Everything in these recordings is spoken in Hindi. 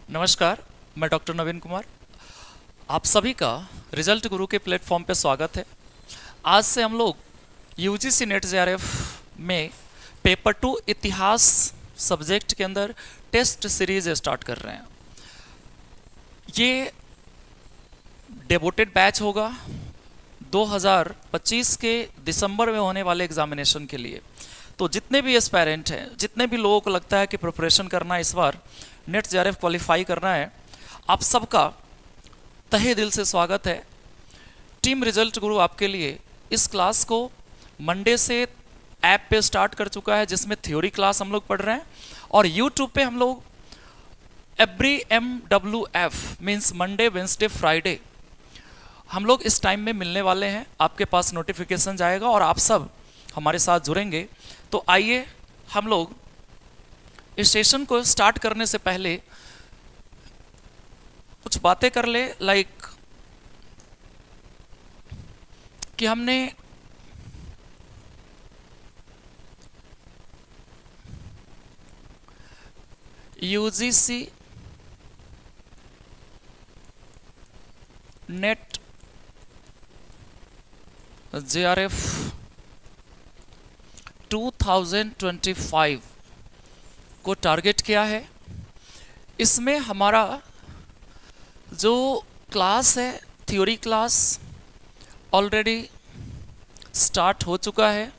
नमस्कार, मैं डॉक्टर नवीन कुमार। आप सभी का रिजल्ट गुरु के प्लेटफॉर्म पे स्वागत है। आज से हम लोग यूजीसी नेट जेआरएफ में पेपर 2 इतिहास सब्जेक्ट के अंदर टेस्ट सीरीज स्टार्ट कर रहे हैं। ये डेवोटेड बैच होगा 2025 के दिसंबर में होने वाले एग्जामिनेशन के लिए। तो जितने भी एस्पायरेंट हैं, जितने भी लोगों को लगता है कि प्रिपरेशन करना है, इस बार नेट जेआरएफ क्वालिफाई करना है, आप सबका तहे दिल से स्वागत है। टीम रिजल्ट गुरु आपके लिए इस क्लास को मंडे से ऐप पे स्टार्ट कर चुका है, जिसमें थ्योरी क्लास हम लोग पढ़ रहे हैं, और यूट्यूब पे हम लोग every MWF means Monday Wednesday Friday हम लोग इस टाइम में मिलने वाले हैं। आपके पास नोटिफिकेशन जाएगा और आप सब हमारे साथ जुड़ेंगे। तो आइए हम लोग इस सेशन को स्टार्ट करने से पहले कुछ बातें कर ले, लाइक कि हमने यूजीसी नेट जेआरएफ 2025 को टारगेट किया है। इसमें हमारा जो क्लास है, थ्योरी क्लास, ऑलरेडी स्टार्ट हो चुका है।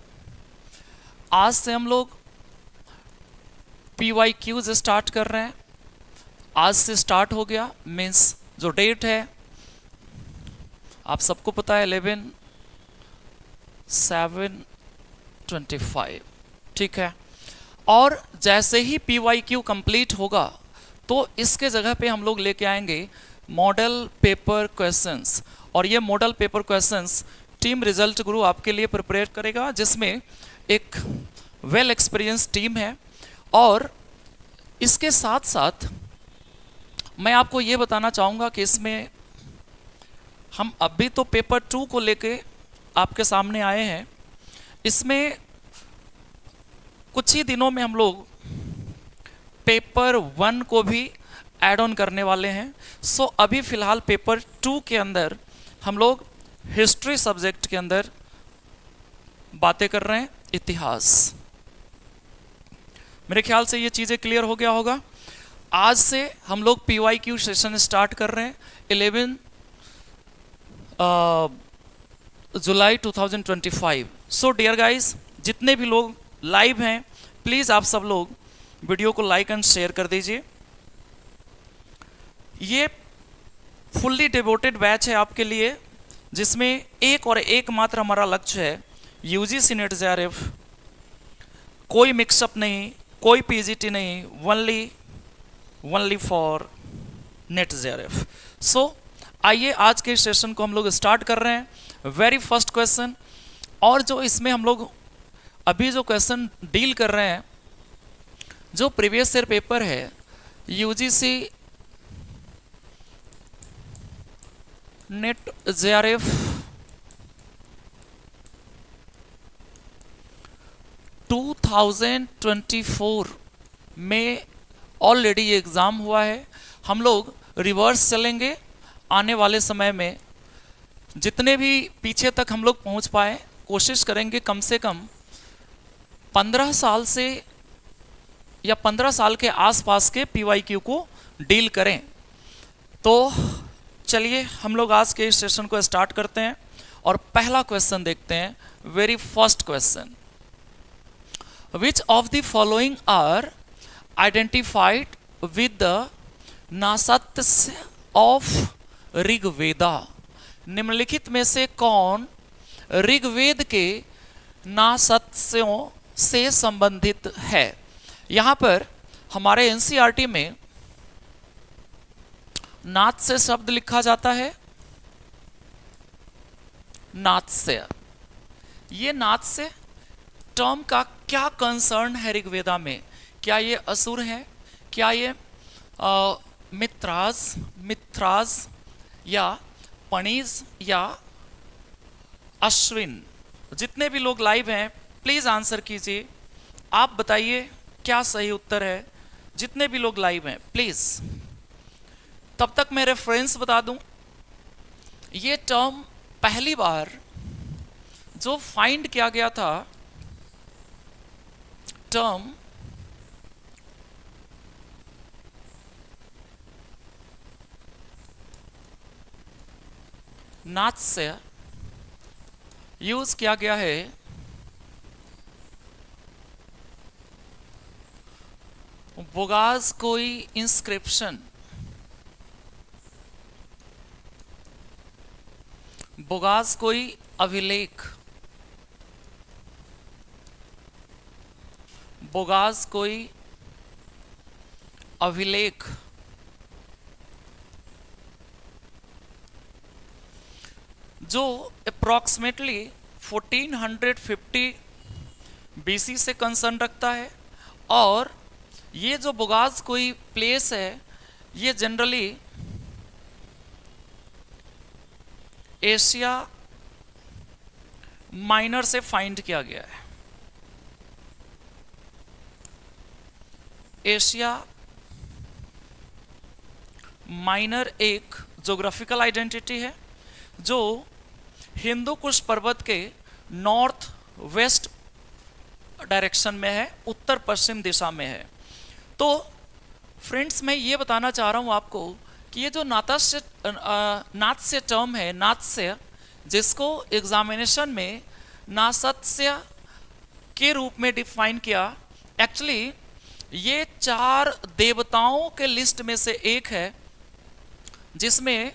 आज से हम लोग PYQs स्टार्ट कर रहे हैं। आज से स्टार्ट हो गया, मीन्स जो डेट है आप सबको पता है, 11/7/25, ठीक है। और जैसे ही PYQ कंप्लीट होगा तो इसके जगह पे हम लोग लेके आएंगे मॉडल पेपर क्वेश्चंस, और ये model paper questions team result गुरु आपके लिए प्रिपेयर करेगा, जिसमें एक वेल एक्सपीरियंस टीम है। और इसके साथ साथ मैं आपको ये बताना चाहूँगा कि इसमें हम अभी तो पेपर 2 को लेके आपके सामने आए हैं। इसमें कुछ ही दिनों में हम लोग पेपर 1 को भी ऐड ऑन करने वाले हैं। सो अभी फ़िलहाल पेपर 2 के अंदर हम लोग हिस्ट्री सब्जेक्ट के अंदर बातें कर रहे हैं, इतिहास। मेरे ख्याल से ये चीज़ें क्लियर हो गया होगा। आज से हम लोग PYQ सेशन स्टार्ट कर रहे हैं 11 जुलाई 2025। सो डियर गाइस, जितने भी लोग लाइव हैं, प्लीज़ आप सब लोग वीडियो को लाइक एंड शेयर कर दीजिए। ये फुल्ली डिवोटेड बैच है आपके लिए, जिसमें एक और एक मात्र हमारा लक्ष्य है, यूजीसी नेट जेआरएफ। कोई मिक्सअप नहीं, कोई पीजीटी नहीं, ओनली फॉर नेट जेआरएफ। सो आइए आज के सेशन को हम लोग स्टार्ट कर रहे हैं। वेरी फर्स्ट क्वेश्चन, और जो इसमें हम लोग अभी जो क्वेश्चन डील कर रहे हैं, जो प्रीवियस ईयर पेपर है यूजीसी नेट जेआरएफ 2024 में ऑलरेडी ये एग्ज़ाम हुआ है। हम लोग रिवर्स चलेंगे आने वाले समय में, जितने भी पीछे तक हम लोग पहुंच पाए, कोशिश करेंगे कम से कम 15 साल से या 15 साल के आसपास के PYQ को डील करें। तो चलिए हम लोग आज के इस सेशन को स्टार्ट करते हैं और पहला क्वेश्चन देखते हैं। Very first question, which of the following are identified with the Nasatya of Rigveda? निम्नलिखित में से कौन ऋग्वेद के नासत्स्यों से संबंधित है? यहाँ पर हमारे NCERT में नाथ से शब्द लिखा जाता है, नाथ से। ये नाथ से टर्म का क्या कंसर्न है ऋग्वेदा में? क्या ये असुर है? क्या ये मित्राज या पणिज या अश्विन? जितने भी लोग लाइव हैं प्लीज आंसर कीजिए। आप बताइए क्या सही उत्तर है। जितने भी लोग लाइव हैं प्लीज तब तक मैं रेफरेंस बता दूं, ये टर्म पहली बार जो फाइंड किया गया था, टर्म नात्स्य यूज किया गया है बोगाज़कोई इंस्क्रिप्शन, बोगाज़कोई अभिलेख, बोगाज़कोई अभिलेख जो अप्रॉक्सीमेटली 1450 बीसी से कंसर्न रखता है। और ये जो बोगाज़कोई प्लेस है, ये जनरली एशिया माइनर से फाइंड किया गया है। एशिया माइनर एक ज्योग्राफिकल आइडेंटिटी है जो हिंदू कुश पर्वत के नॉर्थ वेस्ट डायरेक्शन में है, उत्तर पश्चिम दिशा में है। तो फ्रेंड्स, मैं ये बताना चाह रहा हूँ आपको कि ये जो नात्स्य टर्म है, नात्स्य, जिसको एग्जामिनेशन में नासत्स्य के रूप में डिफाइन किया, एक्चुअली ये 4 देवताओं के लिस्ट में से एक है, जिसमें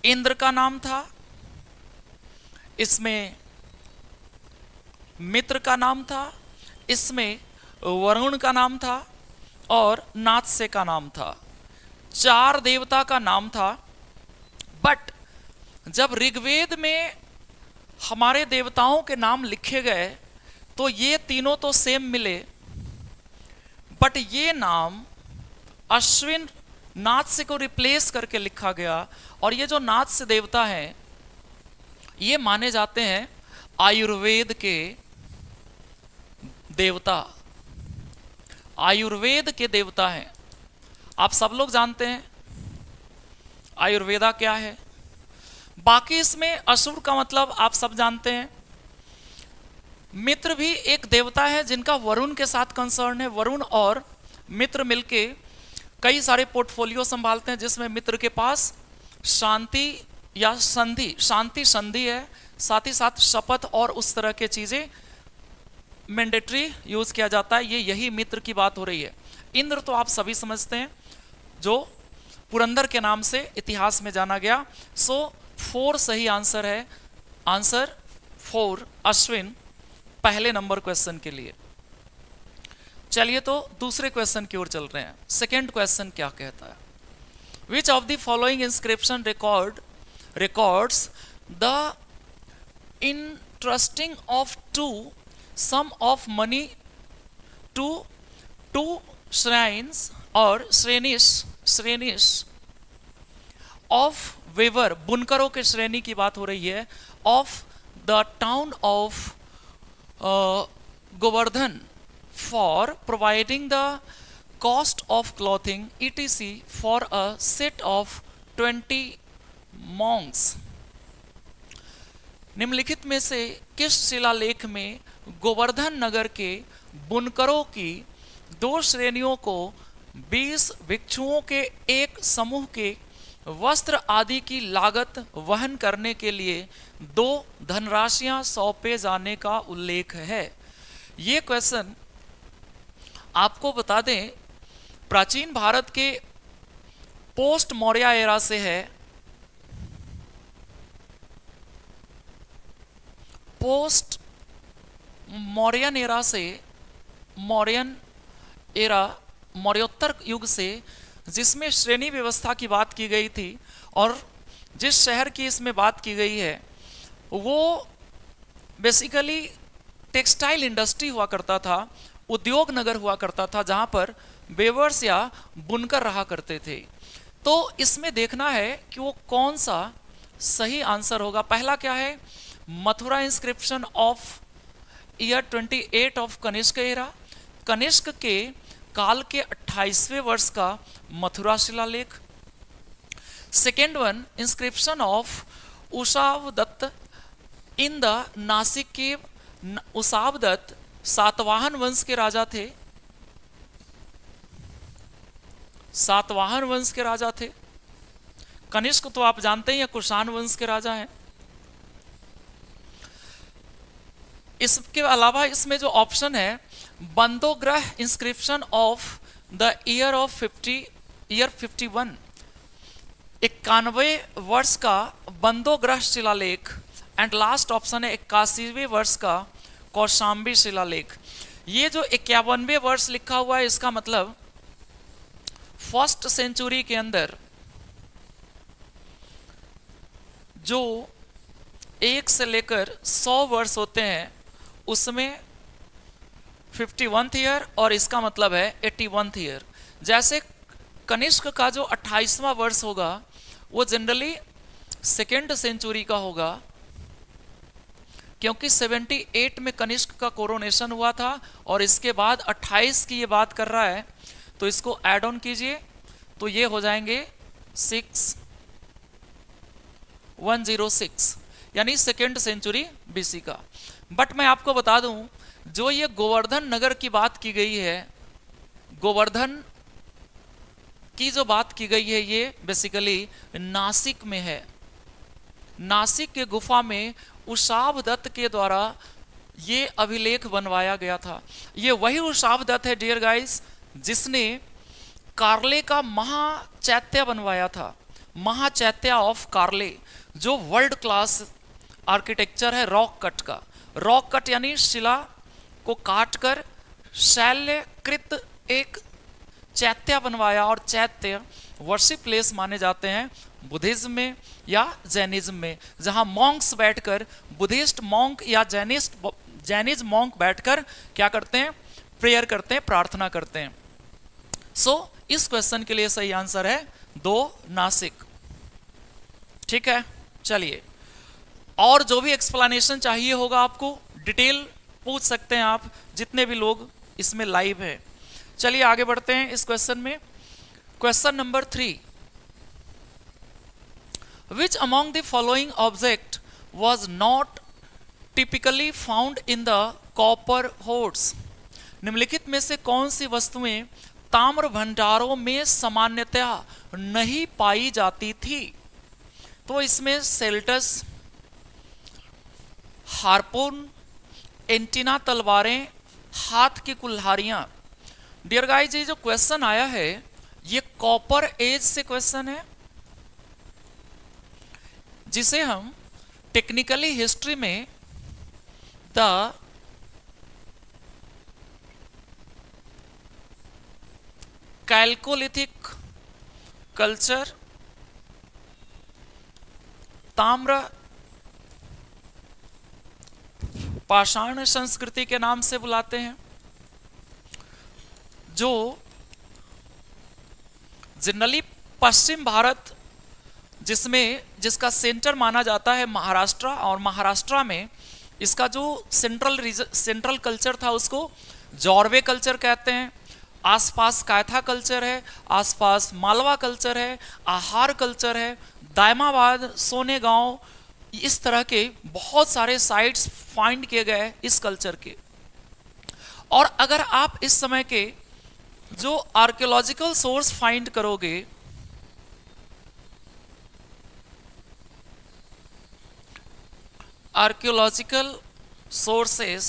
इंद्र का नाम था, इसमें मित्र का नाम था, इसमें वरुण का नाम था और नात्स्य का नाम था। 4 देवता का नाम था। बट जब ऋग्वेद में हमारे देवताओं के नाम लिखे गए तो ये तीनों तो सेम मिले, बट ये नाम अश्विन नात्स्य को रिप्लेस करके लिखा गया। और ये जो नात्स्य देवता हैं, ये माने जाते हैं आयुर्वेद के देवता, आयुर्वेद के देवता हैं। आप सब लोग जानते हैं आयुर्वेदा क्या है। बाकी इसमें असुर का मतलब आप सब जानते हैं। मित्र भी एक देवता है जिनका वरुण के साथ कंसर्न है। वरुण और मित्र मिलके कई सारे पोर्टफोलियो संभालते हैं, जिसमें मित्र के पास शांति या संधि, शांति संधि है, साथ ही साथ शपथ और उस तरह के चीजें मैंडेटरी यूज किया जाता है। ये यही मित्र की बात हो रही है। इंद्र तो आप सभी समझते हैं, जो पुरंदर के नाम से इतिहास में जाना गया। सो 4 सही आंसर है। आंसर 4 अश्विन, पहले नंबर क्वेश्चन के लिए। चलिए तो दूसरे क्वेश्चन की ओर चल रहे हैं। सेकेंड क्वेश्चन क्या कहता है? विच of the following inscription records the entrusting of sum of money to 2 shrines और श्रेणीश of weaver, बुनकरों के श्रेणी की बात हो रही है, of the town of Govardhan for providing the cost of clothing etc for a set of 20 monks। निम्नलिखित में से किस शिलालेख में गोवर्धन नगर के बुनकरों की 2 श्रेणियों को 20 भिक्षुओं के एक समूह के वस्त्र आदि की लागत वहन करने के लिए 2 धनराशियां सौंपे जाने का उल्लेख है? ये क्वेश्चन आपको बता दें, प्राचीन भारत के पोस्ट मौर्य एरा से है। पोस्ट मौर्यन एरा से, मौर्योत्तर युग से, जिसमें श्रेणी व्यवस्था की बात की गई थी। और जिस शहर की इसमें बात की गई है वो बेसिकली टेक्सटाइल इंडस्ट्री हुआ करता था, उद्योग नगर हुआ करता था, जहां पर वेवर्स या बुनकर रहा करते थे। तो इसमें देखना है कि वो कौन सा सही आंसर होगा। पहला क्या है? Mathura inscription of year 28 of Kanishka era. Kanishka के काल के 28वें वर्ष का मथुरा शिलालेख। Second one, inscription of Ushavadatta in the Nashik cave. Ushavadatta Satavahana वंश के राजा थे, सातवाहन वंश के राजा थे। कनिष्क तो आप जानते हैं या कुषाण वंश के राजा हैं। इसके अलावा इसमें जो ऑप्शन है, Bandhogarh inscription of the year of 51, 91 वर्ष का बंदोग्रह शिलालेख। एंड लास्ट ऑप्शन है 81वें वर्ष का कौशाम्बी शिलालेख। ये जो 51वें वर्ष लिखा हुआ है, इसका मतलब फर्स्ट सेंचुरी के अंदर जो 1 से लेकर 100 वर्ष होते हैं, उसमें 51th ईयर और इसका मतलब है 81th ईयर। जैसे कनिष्क का जो 28वां वर्ष होगा वो जनरली सेकेंड सेंचुरी का होगा, क्योंकि 78 में कनिष्क का कोरोनेशन हुआ था और इसके बाद 28 की ये बात कर रहा है, तो इसको ऐड ऑन कीजिए तो ये हो जाएंगे 106, यानी सेकेंड सेंचुरी बीसी का। बट मैं आपको बता दूं, जो ये गोवर्धन नगर की बात की गई है, गोवर्धन की जो बात की गई है, ये बेसिकली नासिक में है। नासिक के गुफा में उषावदत्त के द्वारा ये अभिलेख बनवाया गया था। ये वही उषावदत्त है डियर गाइस, जिसने कार्ले का महाचैत्य बनवाया था, महाचैत्य ऑफ कार्ले, जो वर्ल्ड क्लास आर्किटेक्चर है रॉक कट का। रॉक कट यानी शिला को काटकर शैल्यकृत एक चैत्य बनवाया, और चैत्य वर्शिप प्लेस माने जाते हैं बुद्धिज्म में या जैनिज्म में, जहां मॉन्क्स बैठकर, बुद्धिस्ट मॉन्क या जैनिज मॉन्क बैठकर क्या करते हैं, प्रेयर करते हैं, प्रार्थना करते हैं। सो इस क्वेश्चन के लिए सही आंसर है 2 नासिक। ठीक है, चलिए, और जो भी एक्सप्लेनेशन चाहिए होगा आपको, डिटेल पूछ सकते हैं आप, जितने भी लोग इसमें लाइव हैं। चलिए आगे बढ़ते हैं इस क्वेश्चन में। Question number 3, Which among the following object was not typically found in the copper hoards? निम्नलिखित में से कौन सी वस्तुएं ताम्र भंडारों में सामान्यतया नहीं पाई जाती थी? तो इसमें सेल्टस, हार्पून, एंटीना तलवारें, हाथ की कुल्हाड़ियां। डियर गाइस, ये जो क्वेश्चन आया है ये कॉपर एज से क्वेश्चन है, जिसे हम टेक्निकली हिस्ट्री में द कैल्कोलिथिक कल्चर, ताम्र पाषाण संस्कृति के नाम से बुलाते हैं, जो जनरली पश्चिम भारत, जिसका सेंटर माना जाता है महाराष्ट्र, और महाराष्ट्र में इसका जो सेंट्रल कल्चर था उसको जॉर्वे कल्चर कहते हैं। आसपास कायथा कल्चर है, आसपास मालवा कल्चर है, आहार कल्चर है, दायमाबाद, सोनेगांव, इस तरह के बहुत सारे साइट्स फाइंड किए गए इस कल्चर के। और अगर आप इस समय के जो आर्कियोलॉजिकल सोर्स फाइंड करोगे, आर्कियोलॉजिकल सोर्सेस,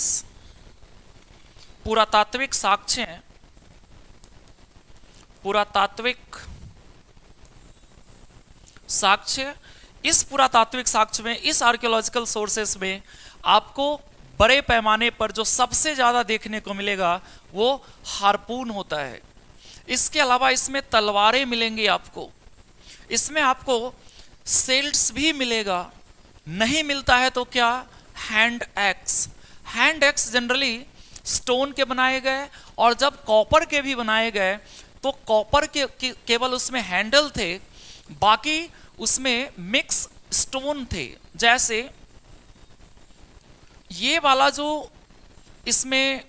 पुरातात्विक साक्ष्य, पुरातात्विक साक्ष्य, इस पुरातात्विक साक्ष्य में, इस आर्कियोलॉजिकल सोर्सेस में आपको बड़े पैमाने पर जो सबसे ज्यादा देखने को मिलेगा वो हार्पून होता है। इसके अलावा इसमें तलवारें मिलेंगी आपको, इसमें आपको सेल्ट्स भी मिलेगा, नहीं मिलता है तो क्या, hand axe. Hand axe generally stone के बनाए गए, और जब कॉपर के भी बनाए गए तो कॉपर के केवल उसमें हैंडल थे, बाकी उसमें मिक्स स्टोन थे। जैसे ये वाला जो इसमें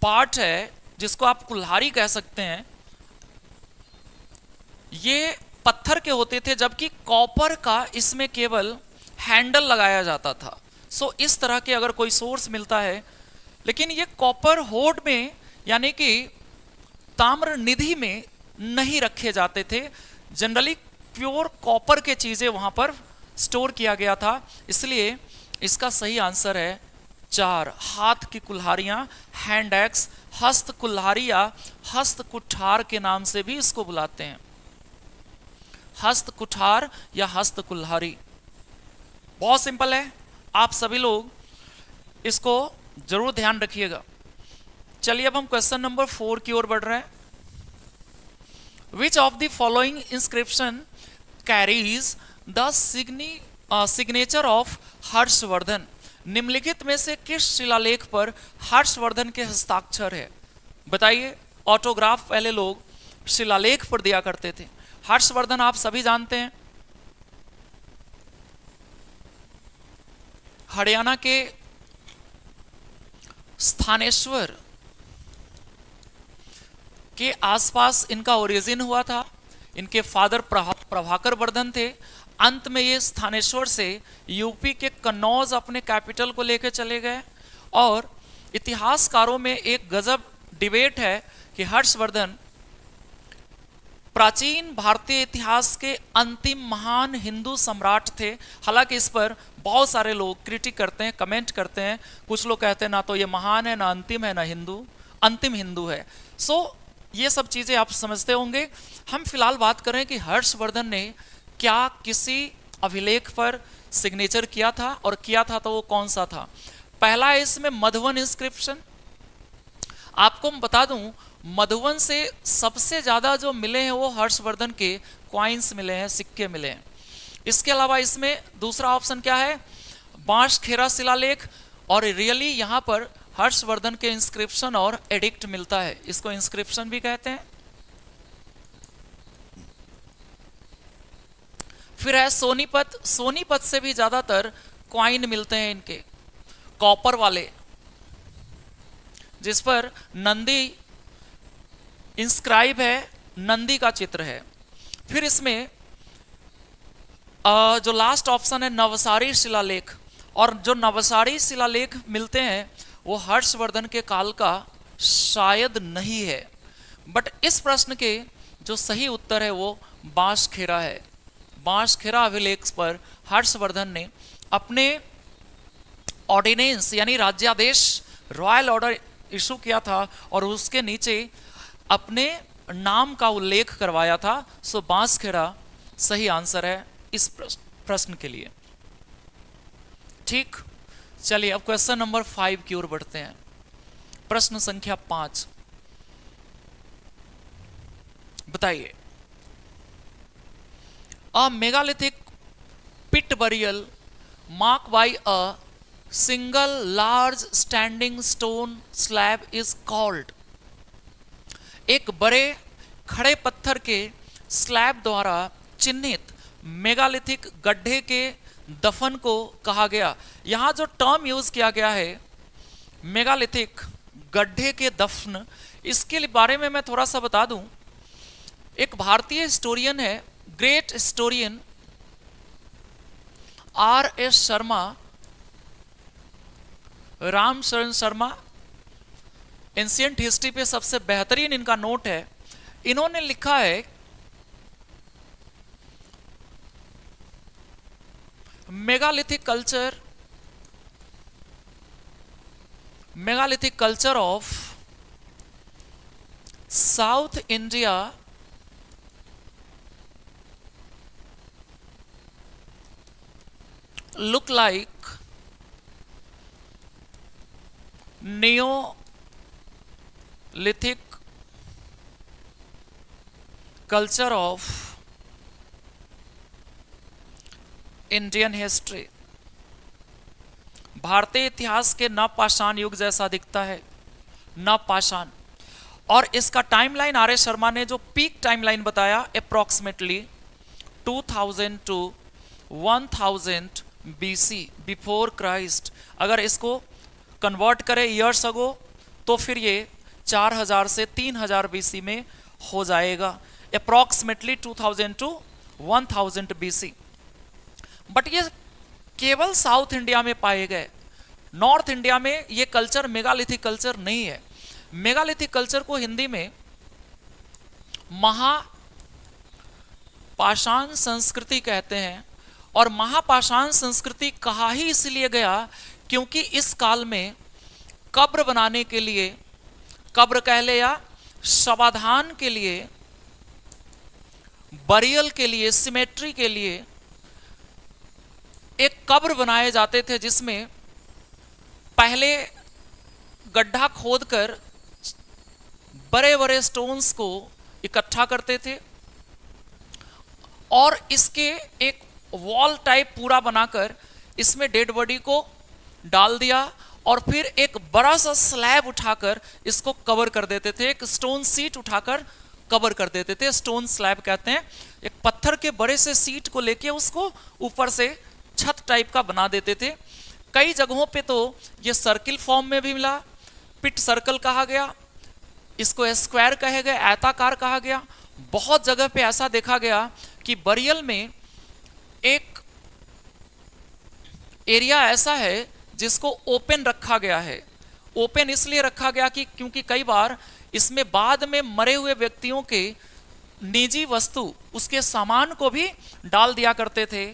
पार्ट है, जिसको आप कुल्हाड़ी कह सकते हैं, ये पत्थर के होते थे, जबकि कॉपर का इसमें केवल हैंडल लगाया जाता था। सो इस तरह के अगर कोई सोर्स मिलता है, लेकिन ये कॉपर होड में यानी कि ताम्र निधि में नहीं रखे जाते थे। जनरली प्योर कॉपर के चीजें वहां पर स्टोर किया गया था। इसलिए इसका सही आंसर है 4, हाथ की कुल्हाड़ियां, हैंड एक्स, हस्त कुल्हाड़ी या हस्त कुठार के नाम से भी इसको बुलाते हैं, हस्त कुठार या हस्त कुल्हाड़ी। बहुत सिंपल है, आप सभी लोग इसको जरूर ध्यान रखिएगा। चलिए अब हम क्वेश्चन नंबर 4 की ओर बढ़ रहे हैं। विच of the following inscription carries the signature of Harshvardhan? निम्नलिखित में से किस शिलालेख पर हर्षवर्धन के हस्ताक्षर है? बताइए। ऑटोग्राफ पहले लोग शिलालेख पर दिया करते थे। हर्षवर्धन आप सभी जानते हैं, हरियाणा के स्थानेश्वर के आसपास इनका ओरिजिन हुआ था। इनके फादर प्रभाकर वर्धन थे। अंत में ये स्थानेश्वर से यूपी के कन्नौज अपने कैपिटल को लेकर चले गए। और इतिहासकारों में एक गजब डिबेट है कि हर्षवर्धन प्राचीन भारतीय इतिहास के अंतिम महान हिंदू सम्राट थे। हालांकि इस पर बहुत सारे लोग क्रिटिक करते हैं, कमेंट करते हैं। कुछ लोग कहते हैं ना तो ये महान है, ना अंतिम है, ना अंतिम हिंदू है। सो ये सब चीजें आप समझते होंगे। हम फिलहाल बात करें कि हर्षवर्धन ने क्या किसी अभिलेख पर सिग्नेचर किया था, और किया था तो वो कौन सा था? पहला है इसमें मधुवन इंस्क्रिप्शन। आपको मैं बता दूं, मधुवन से सबसे ज्यादा जो मिले हैं वो हर्षवर्धन के क्वाइंस मिले हैं, सिक्के मिले हैं। इसके अलावा इसमें दूसरा ऑप्शन क्या है? बांसखेड़ा शिलालेख। और रियली यहां पर हर्षवर्धन के इंस्क्रिप्शन और एडिक्ट मिलता है, इसको इंस्क्रिप्शन भी कहते हैं। फिर है सोनीपत। सोनीपत से भी ज्यादातर क्वाइन मिलते हैं इनके, कॉपर वाले, जिस पर नंदी इंस्क्राइब है, नंदी का चित्र है। फिर इसमें जो लास्ट ऑप्शन है नवसारी शिलालेख, और जो नवसारी शिलालेख मिलते हैं वो हर्षवर्धन के काल का शायद नहीं है। बट इस प्रश्न के जो सही उत्तर है वो बांसखेड़ा है। बांसखेड़ा अभिलेख पर हर्षवर्धन ने अपने ऑर्डिनेंस यानी राज्यादेश, रॉयल ऑर्डर इशू किया था और उसके नीचे अपने नाम का उल्लेख करवाया था। सो बांसखेड़ा सही आंसर है इस प्रश्न के लिए। ठीक, चलिए अब क्वेश्चन नंबर 5 की ओर बढ़ते हैं। प्रश्न संख्या 5, बताइए। A megalithic pit burial mark by a single large standing stone slab is called. एक बड़े खड़े पत्थर के स्लैब द्वारा चिन्हित मेगालिथिक गड्ढे के दफन को कहा गया। यहां जो टर्म यूज किया गया है मेगालिथिक गड्ढे के दफन, इसके बारे में मैं थोड़ा सा बता दूं। एक भारतीय हिस्टोरियन है, great historian R.S. Sharma, Ramsharan Sharma, ancient history पे सबसे बेहतरीन इनका नोट है। इन्होंने लिखा है megalithic culture of south India look like Neolithic culture of Indian history। भारतीय इतिहास के नवपाषाण युग जैसा दिखता है, नवपाषाण। और इसका टाइमलाइन R.S. शर्मा ने जो पीक टाइमलाइन बताया approximately 2000 to 1000 BC, before Christ. अगर इसको कन्वर्ट करें ईयर्स अगो तो फिर ये 4000 से 3000 बीसी में हो जाएगा, अप्रॉक्सीमेटली 2000 टू 1000 बीसी। बट ये केवल साउथ इंडिया में पाए गए, नॉर्थ इंडिया में ये कल्चर मेगालिथिक कल्चर नहीं है। मेगालिथिक कल्चर को हिंदी में महापाषाण संस्कृति कहते हैं, और महापाषाण संस्कृति कहा ही इसलिए गया क्योंकि इस काल में कब्र बनाने के लिए, कब्र कह ले या शवाधान के लिए, बरियल के लिए, सिमेट्री के लिए एक कब्र बनाए जाते थे, जिसमें पहले गड्ढा खोदकर बड़े बड़े स्टोन्स को इकट्ठा करते थे और इसके एक वॉल टाइप पूरा बनाकर इसमें डेड बॉडी को डाल दिया और फिर एक बड़ा सा स्लैब उठाकर इसको कवर कर देते थे, एक स्टोन सीट उठाकर कवर कर देते थे। स्टोन स्लैब कहते हैं, एक पत्थर के बड़े से सीट को लेके उसको ऊपर से छत टाइप का बना देते थे। कई जगहों पे तो ये सर्किल फॉर्म में भी मिला, पिट सर्कल कहा गया, इसको स्क्वायर कहे गए, आयताकार कहा गया। बहुत जगह पे ऐसा देखा गया कि बरियल में एक एरिया ऐसा है जिसको ओपन रखा गया है। ओपन इसलिए रखा गया कि क्योंकि कई बार इसमें बाद में मरे हुए व्यक्तियों के निजी वस्तु, उसके सामान को भी डाल दिया करते थे।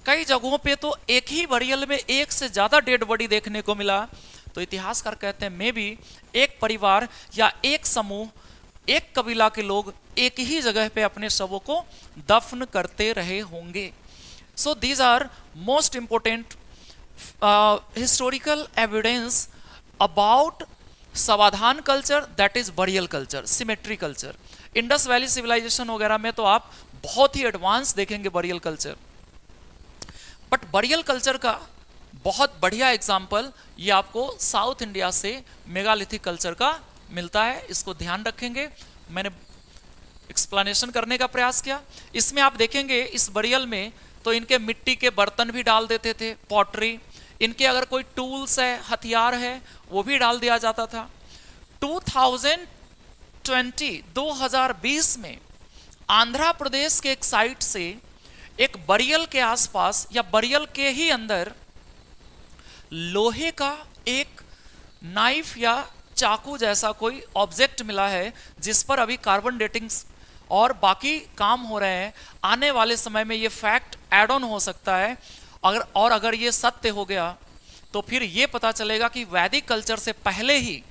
कई जगहों पे तो एक ही बरियल में एक से ज्यादा डेड बॉडी देखने को मिला। तो इतिहासकार कहते हैं मे बी एक परिवार या एक समूह, एक कबीला के लोग एक ही जगह पे अपने शवों को दफन करते रहे होंगे। So these are most important historical evidence about समाधान culture, that is burial culture, cemetery culture. Indus valley civilisation वगैरह में तो आप बहुत ही एडवांस देखेंगे burial culture, but burial culture का बहुत बढ़िया एग्जाम्पल ये आपको साउथ इंडिया से मेगालिथिक कल्चर का मिलता है। इसको ध्यान रखेंगे, मैंने एक्सप्लेनेशन करने का प्रयास किया। इसमें आप देखेंगे इस बरियल में तो इनके मिट्टी के बर्तन भी डाल देते थे, पॉटरी, इनके अगर कोई टूल्स है, हथियार है, वो भी डाल दिया जाता था। 2020 में आंध्र प्रदेश के एक साइट से एक बरियल के आसपास या बरियल के ही अंदर लोहे का एक नाइफ या चाकू जैसा कोई ऑब्जेक्ट मिला है, जिस पर अभी कार्बन डेटिंग और बाकी काम हो रहे हैं। आने वाले समय में ये फैक्ट ऐड ऑन हो सकता है, अगर ये सत्य हो गया तो फिर ये पता चलेगा कि वैदिक कल्चर से पहले ही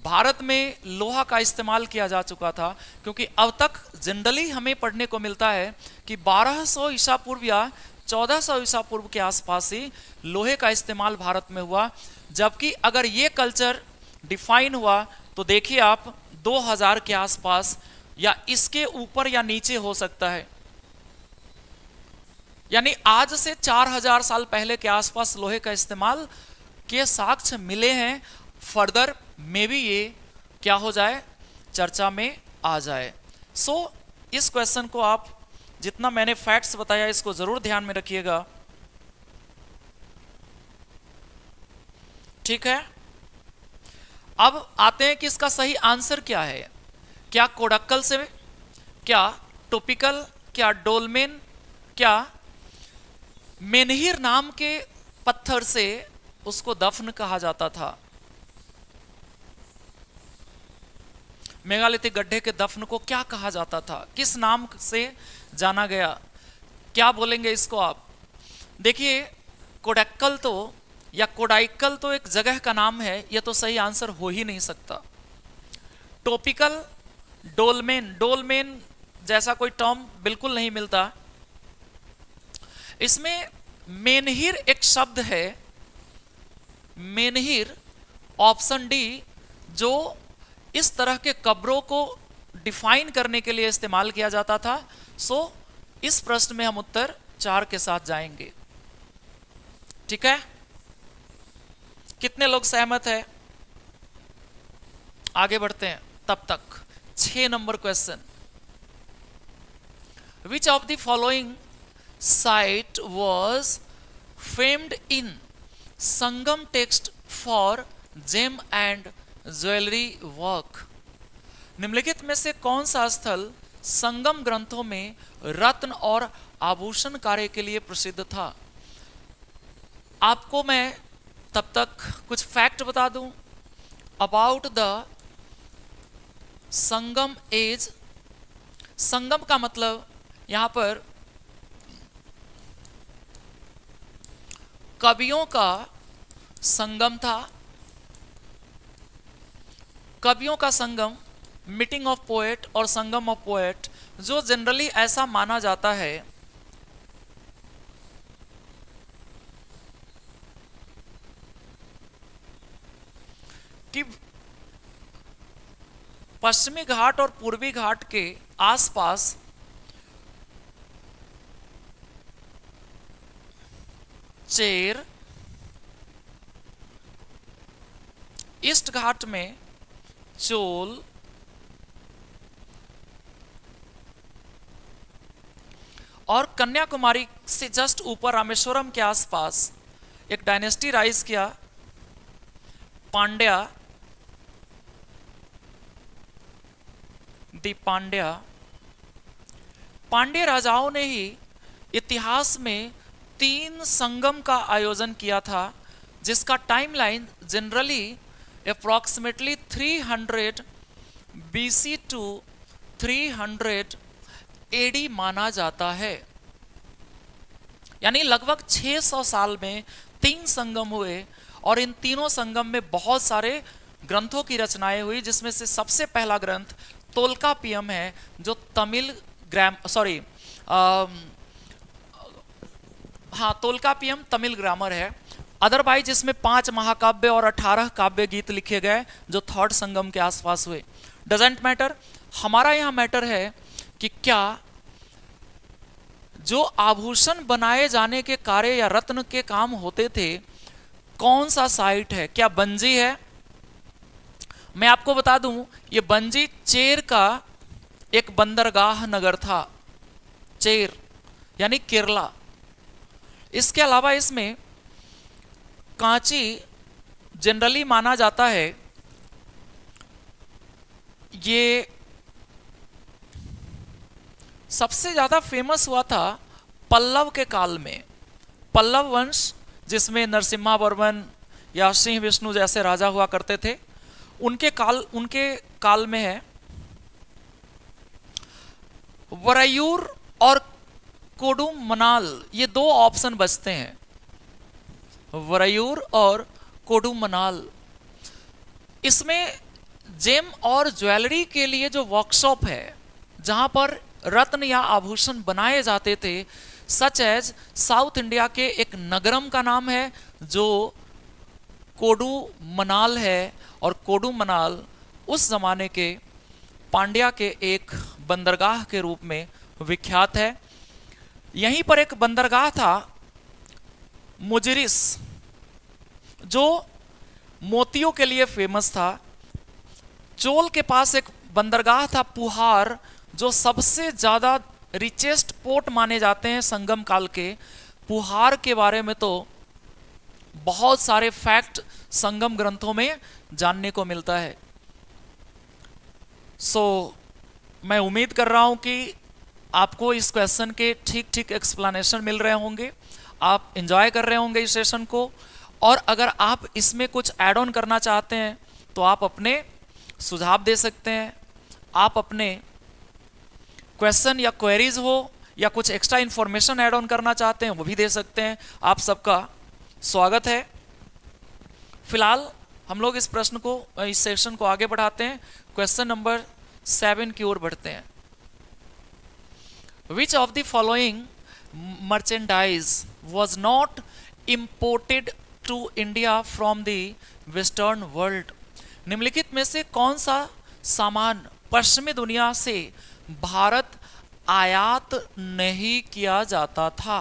भारत में लोहा का इस्तेमाल किया जा चुका था। क्योंकि अब तक जनरली हमें पढ़ने को मिलता है कि 1200 ईसा पूर्व या 1400 ईसा पूर्व के आसपास ही लोहे का इस्तेमाल भारत में हुआ, जबकि अगर ये कल्चर डिफाइन हुआ तो देखिए आप 2000 के आसपास या इसके ऊपर या नीचे हो सकता है। यानी आज से 4000 साल पहले के आसपास लोहे का इस्तेमाल के साक्ष्य मिले हैं। फर्दर मे भी ये क्या हो जाए, चर्चा में आ जाए। सो इस क्वेश्चन को आप जितना मैंने फैक्ट्स बताया इसको जरूर ध्यान में रखिएगा, ठीक है। अब आते हैं कि इसका सही आंसर क्या है। क्या कोडक्कल से, क्या टोपिकल, क्या डोलमेन, क्या मेनहिर नाम के पत्थर से उसको दफन कहा जाता था। मेगालिथिक गड्ढे के दफन को क्या कहा जाता था, किस नाम से जाना गया, क्या बोलेंगे इसको आप। देखिए कोडक्कल तो या कोडाइकल तो एक जगह का नाम है, यह तो सही आंसर हो ही नहीं सकता। टोपिकल, डोलमेन, डोलमेन जैसा कोई टर्म बिल्कुल नहीं मिलता। इसमें मेनहिर एक शब्द है, मेनहिर, ऑप्शन डी, जो इस तरह के कब्रों को डिफाइन करने के लिए इस्तेमाल किया जाता था। सो इस प्रश्न में हम उत्तर 4 के साथ जाएंगे, ठीक है। कितने लोग सहमत है, आगे बढ़ते हैं। तब तक 6 number question, which of the following site was famed in Sangam text for gem and jewellery work. निम्नलिखित में से कौन सा स्थल संगम ग्रंथों में रत्न और आभूषण कार्य के लिए प्रसिद्ध था? आपको मैं तब तक कुछ फैक्ट बता दूं अबाउट द संगम एज। संगम का मतलब यहां पर कवियों का संगम था। कवियों का संगम, मीटिंग ऑफ पोएट और संगम ऑफ पोएट, जो जनरली ऐसा माना जाता है कि पश्चिमी घाट और पूर्वी घाट के आसपास चेर, ईस्ट घाट में चोल और कन्याकुमारी से जस्ट ऊपर रामेश्वरम के आसपास एक डायनेस्टी राइज किया, पांड्या, दी पांड्या। पांड्य राजाओं ने ही इतिहास में 3 संगम का आयोजन किया था, जिसका timeline generally approximately 300 BC to 300 AD माना जाता है। यानी लगभग 600 साल में 3 संगम हुए और इन तीनों संगम में बहुत सारे ग्रंथों की रचनाएं हुई, जिसमें से सबसे पहला ग्रंथ तोल्कापियम है, जो तमिल तोल्कापियम तमिल ग्रामर है। अदरवाइज इसमें 5 महाकाव्य और 18 काव्य गीत लिखे गए जो थर्ड संगम के आसपास हुए। डजेंट मैटर, हमारा यहां मैटर है कि क्या जो आभूषण बनाए जाने के कार्य या रत्न के काम होते थे, कौन सा साइट है? क्या बंजी है? मैं आपको बता दूं, ये बंजी चेर का एक बंदरगाह नगर था, चेर यानी केरला। इसके अलावा इसमें कांची जनरली माना जाता है। ये सबसे ज्यादा फेमस हुआ था पल्लव के काल में। पल्लव वंश, जिसमें नरसिम्हा वर्मन या सिंह विष्णु जैसे राजा हुआ करते थे, उनके काल में है। वरायूर और कोडुमनाल, ये 2 ऑप्शन बचते हैं, वरायूर और कोडुमनाल। इसमें जेम और ज्वेलरी के लिए जो वर्कशॉप है, जहां पर रत्न या आभूषण बनाए जाते थे, सच एज साउथ इंडिया के एक नगरम का नाम है जो कोडुमनाल है, और कोडुमनाल उस जमाने के पांड्या के एक बंदरगाह के रूप में विख्यात है। यहीं पर एक बंदरगाह था मुजिरिस, जो मोतियों के लिए फेमस था। चोल के पास एक बंदरगाह था पुहार, जो सबसे ज्यादा रिचेस्ट पोर्ट माने जाते हैं संगम काल के। पुहार के बारे में तो बहुत सारे फैक्ट संगम ग्रंथों में जानने को मिलता है। मैं उम्मीद कर रहा हूं कि आपको इस क्वेश्चन के ठीक ठीक एक्सप्लेनेशन मिल रहे होंगे, आप एंजॉय कर रहे होंगे इस सेशन को। और अगर आप इसमें कुछ ऐड ऑन करना चाहते हैं तो आप अपने सुझाव दे सकते हैं। आप अपने क्वेश्चन या क्वेरीज हो या कुछ एक्स्ट्रा इंफॉर्मेशन ऐड ऑन करना चाहते हैं वो भी दे सकते हैं। आप सबका स्वागत है। फिलहाल हम लोग इस प्रश्न को, इस सेशन को आगे बढ़ाते हैं। क्वेश्चन नंबर 7 की ओर बढ़ते हैं। Which of the following merchandise was not imported to India from the Western world? निम्नलिखित में से कौन सा सामान पश्चिमी दुनिया से भारत आयात नहीं किया जाता था?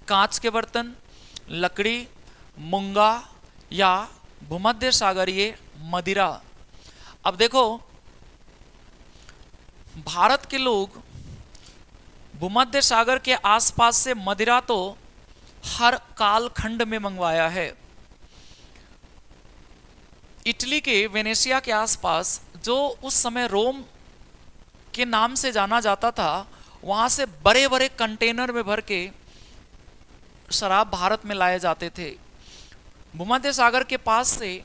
कांच के बर्तन, लकड़ी, मूंगा या भूमध्य सागरीय मदिरा। अब देखो, भारत के लोग भूमध्य सागर के आसपास से मदिरा तो हर कालखंड में मंगवाया है। इटली के वेनेशिया के आसपास, जो उस समय रोम के नाम से जाना जाता था, वहां से बड़े बड़े कंटेनर में भर के शराब भारत में लाए जाते थे। भूमध्य सागर के पास से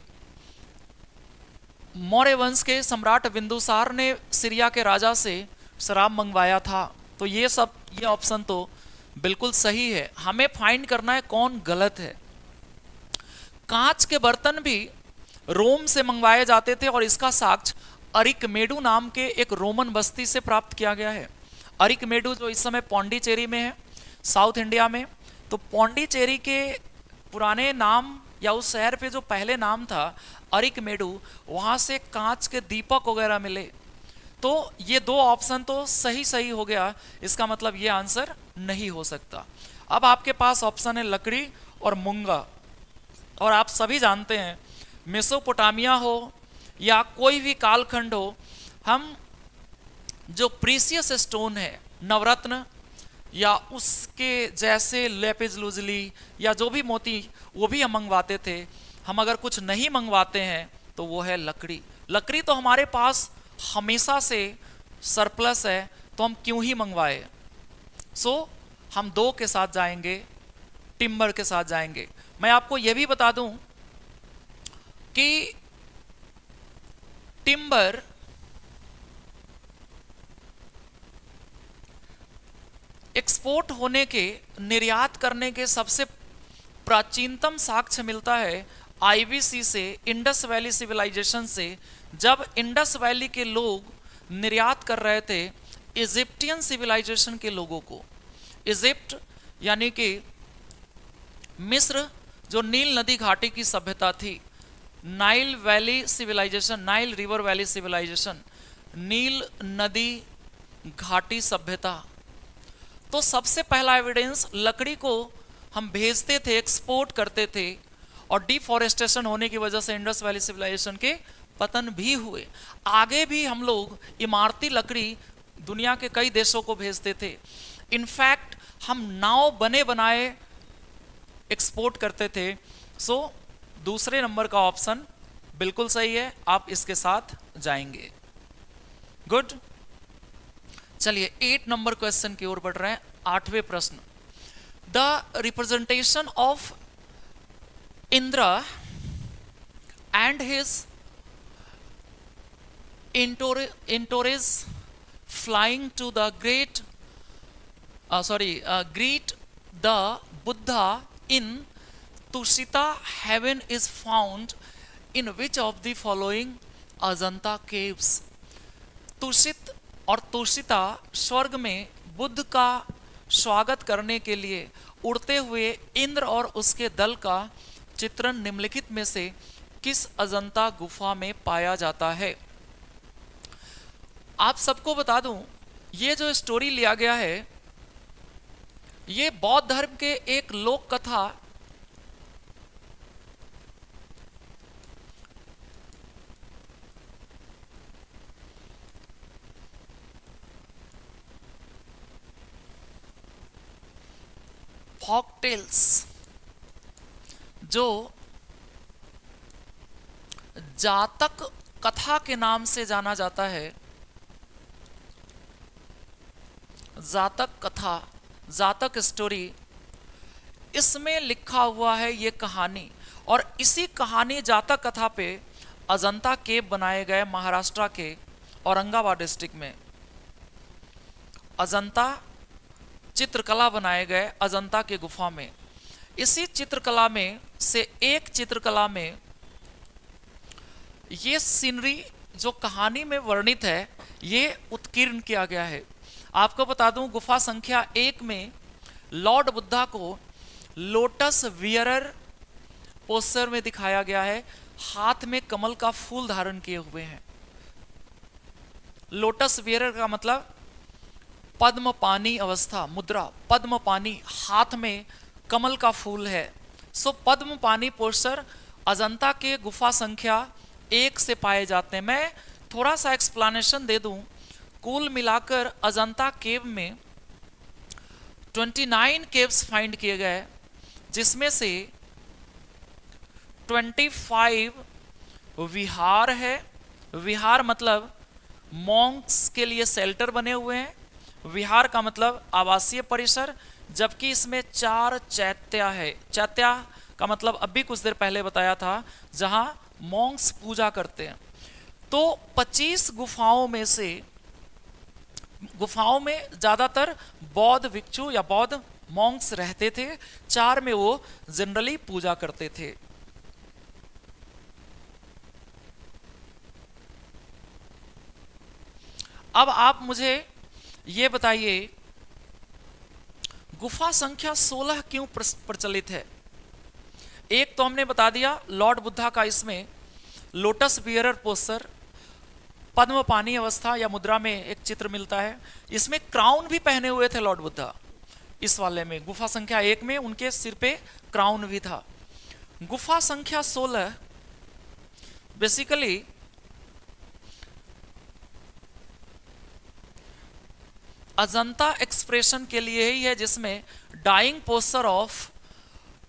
मौर्य वंश के सम्राट बिंदुसार ने सीरिया के राजा से शराब मंगवाया था। तो ये ऑप्शन तो बिल्कुल सही है। हमें फाइंड करना है कौन गलत है। कांच के बर्तन भी रोम से मंगवाए जाते थे और इसका साक्ष्य अरिकमेडु नाम के एक रोमन बस्ती से प्राप्त किया गया है। अरिकमेडु जो इस समय पौंडीचेरी में है, साउथ इंडिया में। तो पौंडीचेरी के पुराने नाम या उस शहर पे जो पहले नाम था अरिकमेडु, वहां से कांच के दीपक वगैरह मिले। तो ये दो ऑप्शन तो सही हो गया। इसका मतलब ये आंसर नहीं हो सकता। अब आपके पास ऑप्शन है लकड़ी और मूंगा। और आप सभी जानते हैं, मेसोपोटामिया हो या कोई भी कालखंड हो, हम जो प्रीसियस स्टोन है, नवरत्न या उसके जैसे लेपिज लुजली या जो भी मोती, वो भी हम मंगवाते थे। हम अगर कुछ नहीं मंगवाते हैं तो वो है लकड़ी। लकड़ी तो हमारे पास हमेशा से सरप्लस है, तो हम क्यों ही मंगवाए। सो हम दो के साथ जाएंगे, टिम्बर के साथ जाएंगे। मैं आपको यह भी बता दूं कि टिम्बर एक्सपोर्ट होने के, निर्यात करने के सबसे प्राचीनतम साक्ष्य मिलता है आईवीसी से, इंडस वैली सिविलाइजेशन से। जब इंडस वैली के लोग निर्यात कर रहे थे इजिप्टियन सिविलाइजेशन के लोगों को। इजिप्ट यानी कि मिस्र, जो नील नदी घाटी की सभ्यता थी, Nile valley civilisation, Nile river valley civilisation, नील नदी घाटी सभ्यता। तो सबसे पहला एविडेंस, लकड़ी को हम भेजते थे, एक्सपोर्ट करते थे, और डिफॉरेस्टेशन होने की वजह से इंडस वैली सिविलाइजेशन के पतन भी हुए। आगे भी हम लोग इमारती लकड़ी दुनिया के कई देशों को भेजते थे। इनफैक्ट हम नाव बने बनाए एक्सपोर्ट करते थे। सो दूसरे नंबर का ऑप्शन बिल्कुल सही है, आप इसके साथ जाएंगे। गुड। चलिए 8 नंबर क्वेश्चन की ओर बढ़ रहे हैं। 8वें प्रश्न, the representation of Indra and his entourage flying to the greet the Buddha in Tushita heaven is found in which of the following Ajanta caves? तुषित और तुषिता स्वर्ग में बुद्ध का स्वागत करने के लिए उड़ते हुए इंद्र और उसके दल का चित्रण निम्नलिखित में से किस अजंता गुफा में पाया जाता है? आप सबको बता दूं, ये जो स्टोरी लिया गया है, ये बौद्ध धर्म के एक लोक कथा फॉक टेल्स, जो जातक कथा के नाम से जाना जाता है, जातक कथा, जातक स्टोरी, इसमें लिखा हुआ है ये कहानी। और इसी कहानी जातक कथा पे अजंता केव बनाए गए महाराष्ट्र के औरंगाबाद डिस्ट्रिक्ट में। अजंता चित्रकला बनाए गए अजंता के गुफा में। इसी चित्रकला में से एक चित्रकला में ये सीनरी जो कहानी में वर्णित है, ये उत्कीर्ण किया गया है। आपको बता दूं, गुफा संख्या 1 में लॉर्ड बुद्धा को लोटस वियरर पोस्चर में दिखाया गया है, हाथ में कमल का फूल धारण किए हुए हैं। लोटस वियरर का मतलब पद्मपानी अवस्था, मुद्रा, पद्मपानी, हाथ में कमल का फूल है। सो पद्मपानी पोस्चर अजंता के गुफा संख्या 1 से पाए जाते हैं। मैं थोड़ा सा एक्सप्लेनेशन दे दूं। कुल मिलाकर अजंता केव में 29 केव्स फाइंड किए गए, जिसमें से 25 विहार है। विहार मतलब मॉन्क्स के लिए शेल्टर बने हुए हैं। विहार का मतलब आवासीय परिसर, जबकि इसमें 4 चैत्या है। चैत्या का मतलब अभी कुछ देर पहले बताया था, जहां मॉन्क्स पूजा करते हैं। तो 25 गुफाओं में ज्यादातर बौद्ध भिक्षु या बौद्ध मॉन्क्स रहते थे। 4 में वो जनरली पूजा करते थे। अब आप मुझे ये बताइए, गुफा संख्या 16 क्यों प्रचलित है? एक तो हमने बता दिया, लॉर्ड बुद्धा का इसमें लोटस बियरर पोस्टर, पद्म पानी अवस्था या मुद्रा में एक चित्र मिलता है। इसमें क्राउन भी पहने हुए थे लॉर्ड बुद्धा। इस वाले में गुफा संख्या 1 में उनके सिर पे क्राउन भी था। गुफा संख्या 16 बेसिकली अजंता एक्सप्रेशन के लिए ही है, जिसमें dying poster of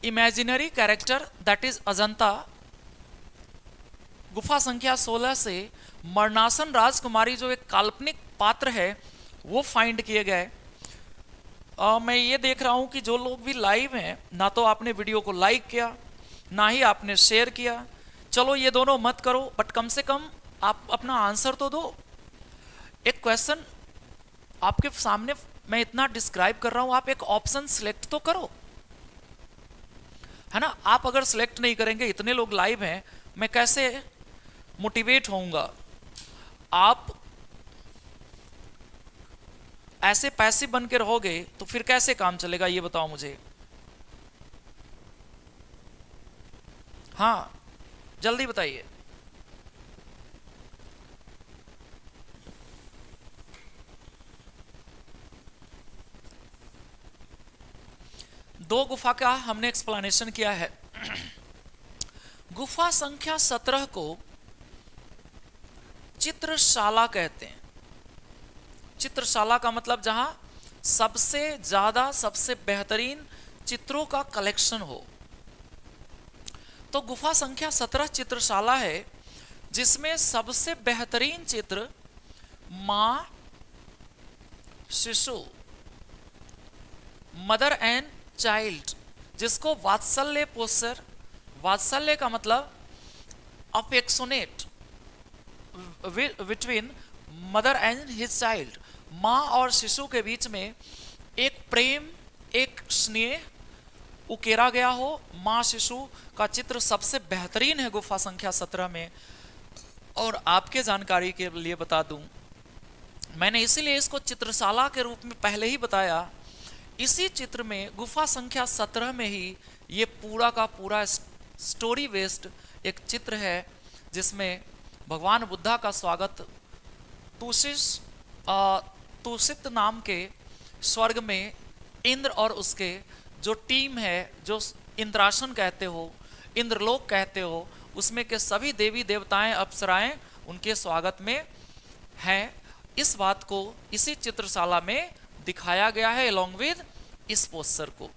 imaginary character that is Ajanta. गुफा संख्या 16 से मरणासन राजकुमारी जो एक काल्पनिक पात्र है वो फाइंड किए गए। मैं ये देख रहा हूं कि जो लोग भी लाइव हैं, ना तो आपने वीडियो को लाइक किया, ना ही आपने शेयर किया। चलो ये दोनों मत करो, बट कम से कम आप अपना आंसर तो दो। एक क्वेश्चन आपके सामने मैं इतना डिस्क्राइब कर रहा हूं, आप एक ऑप्शन सिलेक्ट तो करो, है ना। आप अगर सिलेक्ट नहीं करेंगे, इतने लोग लाइव हैं, मैं कैसे मोटिवेट होऊंगा? आप ऐसे पैसिव बन के रहोगे तो फिर कैसे काम चलेगा, ये बताओ मुझे। हाँ, जल्दी बताइए। दो गुफा का हमने एक्सप्लेनेशन किया है। गुफा संख्या 17 को चित्रशाला कहते हैं। चित्रशाला का मतलब जहां सबसे ज्यादा, सबसे बेहतरीन चित्रों का कलेक्शन हो। तो गुफा संख्या 17 चित्रशाला है, जिसमें सबसे बेहतरीन चित्र मां, शिशु, मदर एंड चाइल्ड, जिसको वात्सल्य पोस्टर, वात्सल्य का मतलब affectionate between mother and his child, माँ और शिशु के बीच में एक प्रेम, एक स्नेह उकेरा गया हो। माँ शिशु का चित्र सबसे बेहतरीन है गुफा संख्या 17 में। और आपके जानकारी के लिए बता दूं, मैंने इसीलिए इसको चित्रशाला के रूप में पहले ही बताया। इसी चित्र में गुफा संख्या 17 में ही ये पूरा का पूरा स्टोरी बेस्ड एक चित्र है, जिसमें भगवान बुद्धा का स्वागत तुषित नाम के स्वर्ग में इंद्र और उसके जो टीम है, जो इंद्रासन कहते हो, इंद्रलोक कहते हो, उसमें के सभी देवी देवताएं, अप्सराएं उनके स्वागत में हैं। इस बात को इसी चित्रशाला में दिखाया गया है along with इस पोस्टर को।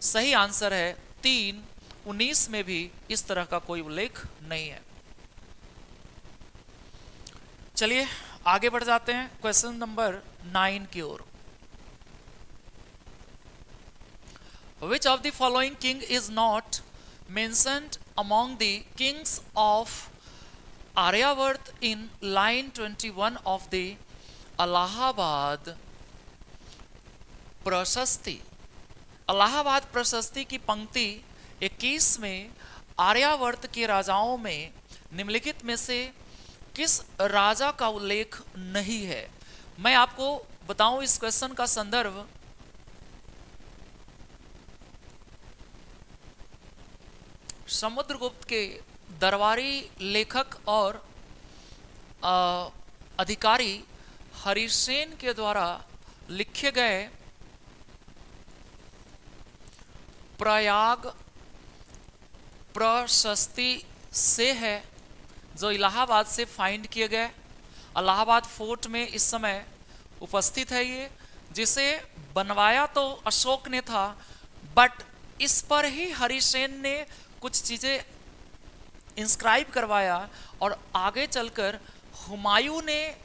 सही आंसर है 3। 19 में भी इस तरह का कोई उल्लेख नहीं है। चलिए आगे बढ़ जाते हैं क्वेश्चन नंबर 9 की ओर। Which of the following king is not mentioned among the kings of Aryavarth in line 21 of the Allahabad प्रशस्ति? अलाहाबाद प्रशस्ति की पंक्ति 21 में आर्यावर्त के राजाओं में निम्नलिखित में से किस राजा का उल्लेख नहीं है? मैं आपको बताऊं, इस क्वेश्चन का संदर्भ समुद्रगुप्त के दरबारी लेखक और अधिकारी हरिसेन के द्वारा लिखे गए प्रयाग प्रशस्ति से है, जो इलाहाबाद से फाइंड किए गए। इलाहाबाद फोर्ट में इस समय उपस्थित है ये, जिसे बनवाया तो अशोक ने था, बट इस पर ही हरिसेन ने कुछ चीज़ें इंस्क्राइब करवाया और आगे चलकर हुमायूं ने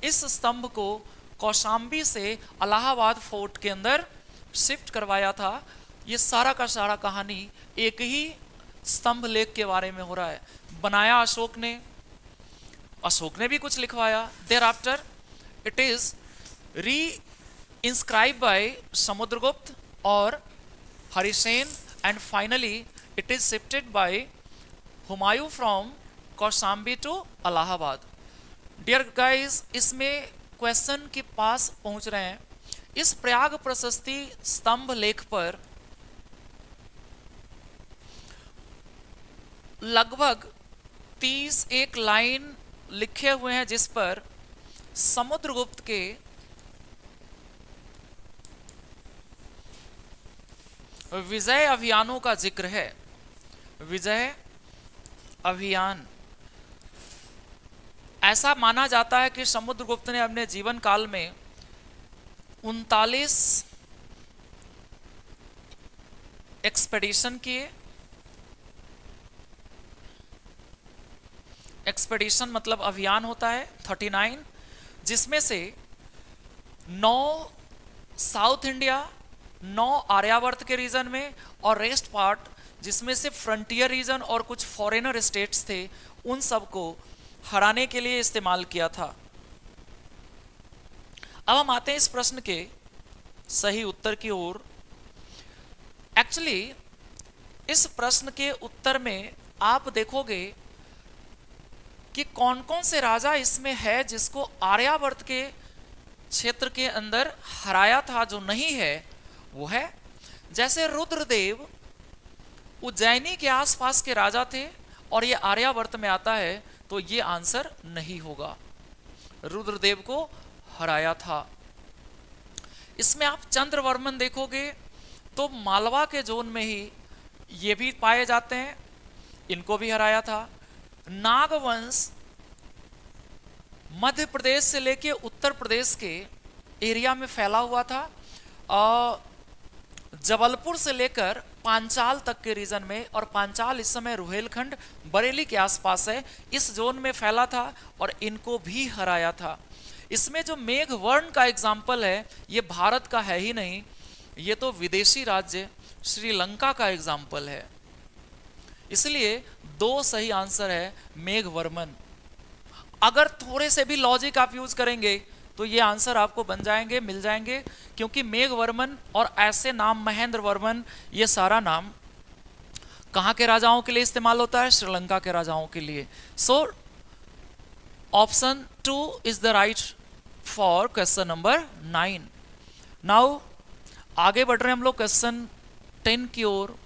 इस स्तंभ को कौशाम्बी से इलाहाबाद फोर्ट के अंदर शिफ्ट करवाया था। ये सारा का सारा कहानी एक ही स्तंभ लेख के बारे में हो रहा है। बनाया अशोक ने भी कुछ लिखवाया। There after it is re inscribe by Samudragupta और Harisena and finally it is shifted by Humayun from Kaushambi to Allahabad. Dear guys, इसमें क्वेश्चन के पास पहुंच रहे हैं। इस प्रयाग प्रशस्ति स्तंभ लेख पर लगभग 31 लाइन लिखे हुए हैं जिस पर समुद्रगुप्त के विजय अभियानों का जिक्र है। विजय अभियान, ऐसा माना जाता है कि समुद्रगुप्त ने अपने जीवन काल में 39 एक्सपेडिशन किए। एक्सपेडिशन मतलब अभियान होता है 39, जिसमें से 9 साउथ इंडिया, 9 आर्यावर्त के रीजन में और रेस्ट पार्ट जिसमें से फ्रंटियर रीजन और कुछ फॉरेनर स्टेट्स थे, उन सबको हराने के लिए इस्तेमाल किया था। अब हम आते हैं इस प्रश्न के सही उत्तर की ओर। एक्चुअली इस प्रश्न के उत्तर में आप देखोगे कि कौन कौन से राजा इसमें है जिसको आर्यावर्त के क्षेत्र के अंदर हराया था। जो नहीं है वो है, जैसे रुद्रदेव उज्जैनी के आसपास के राजा थे और ये आर्यावर्त में आता है, तो ये आंसर नहीं होगा। रुद्रदेव को हराया था। इसमें आप चंद्रवर्मन देखोगे तो मालवा के जोन में ही ये भी पाए जाते हैं, इनको भी हराया था। नागवंश मध्य प्रदेश से लेके उत्तर प्रदेश के एरिया में फैला हुआ था। जबलपुर से लेकर पांचाल तक के रीजन में, और पांचाल इस समय रुहेलखंड बरेली के आसपास है, इस जोन में फैला था और इनको भी हराया था। इसमें जो मेघवर्ण का एग्जाम्पल है ये भारत का है ही नहीं, ये तो विदेशी राज्य श्रीलंका का एग्जाम्पल है। इसलिए 2 सही आंसर है मेघवर्मन। अगर थोड़े से भी लॉजिक आप यूज करेंगे तो ये आंसर आपको बन जाएंगे, मिल जाएंगे, क्योंकि मेघवर्मन और ऐसे नाम महेंद्र वर्मन, ये सारा नाम कहाँ के राजाओं के लिए इस्तेमाल होता है? श्रीलंका के राजाओं के लिए। So option 2 is the right for question number 9। Now आगे बढ़ रहे हैं हम लोग क्वेश्चन 10 की ओर।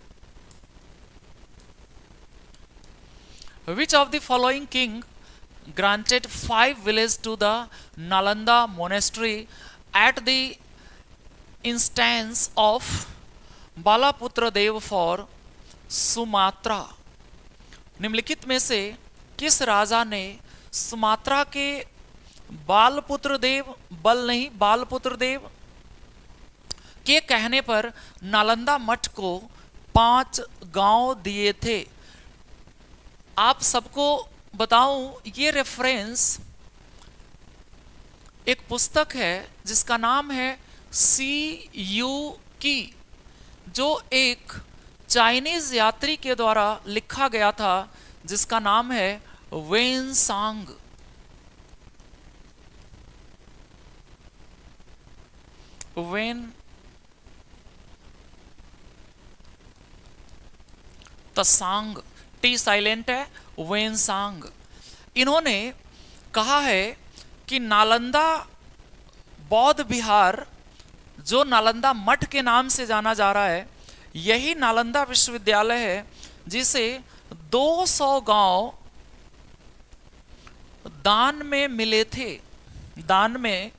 Which of the following king granted 5 villages to the Nalanda monastery at the instance of Balaputra Dev for Sumatra? निम्नलिखित में से किस राजा ने सुमात्रा के बालपुत्र देव, बल नहीं बालपुत्र देव के कहने पर नालंदा मठ को 5 गांव दिए थे? आप सबको बताऊं, ये रेफरेंस एक पुस्तक है जिसका नाम है CU की, जो एक चाइनीज यात्री के द्वारा लिखा गया था, जिसका नाम है Hiuen Tsang. Hiuen Tsang, T silent है, वेनसांग। इन्होंने कहा है कि नालंदा बौद्ध विहार, जो नालंदा मठ के नाम से जाना जा रहा है, यही नालंदा विश्वविद्यालय है जिसे 200 गांव दान में मिले थे, दान में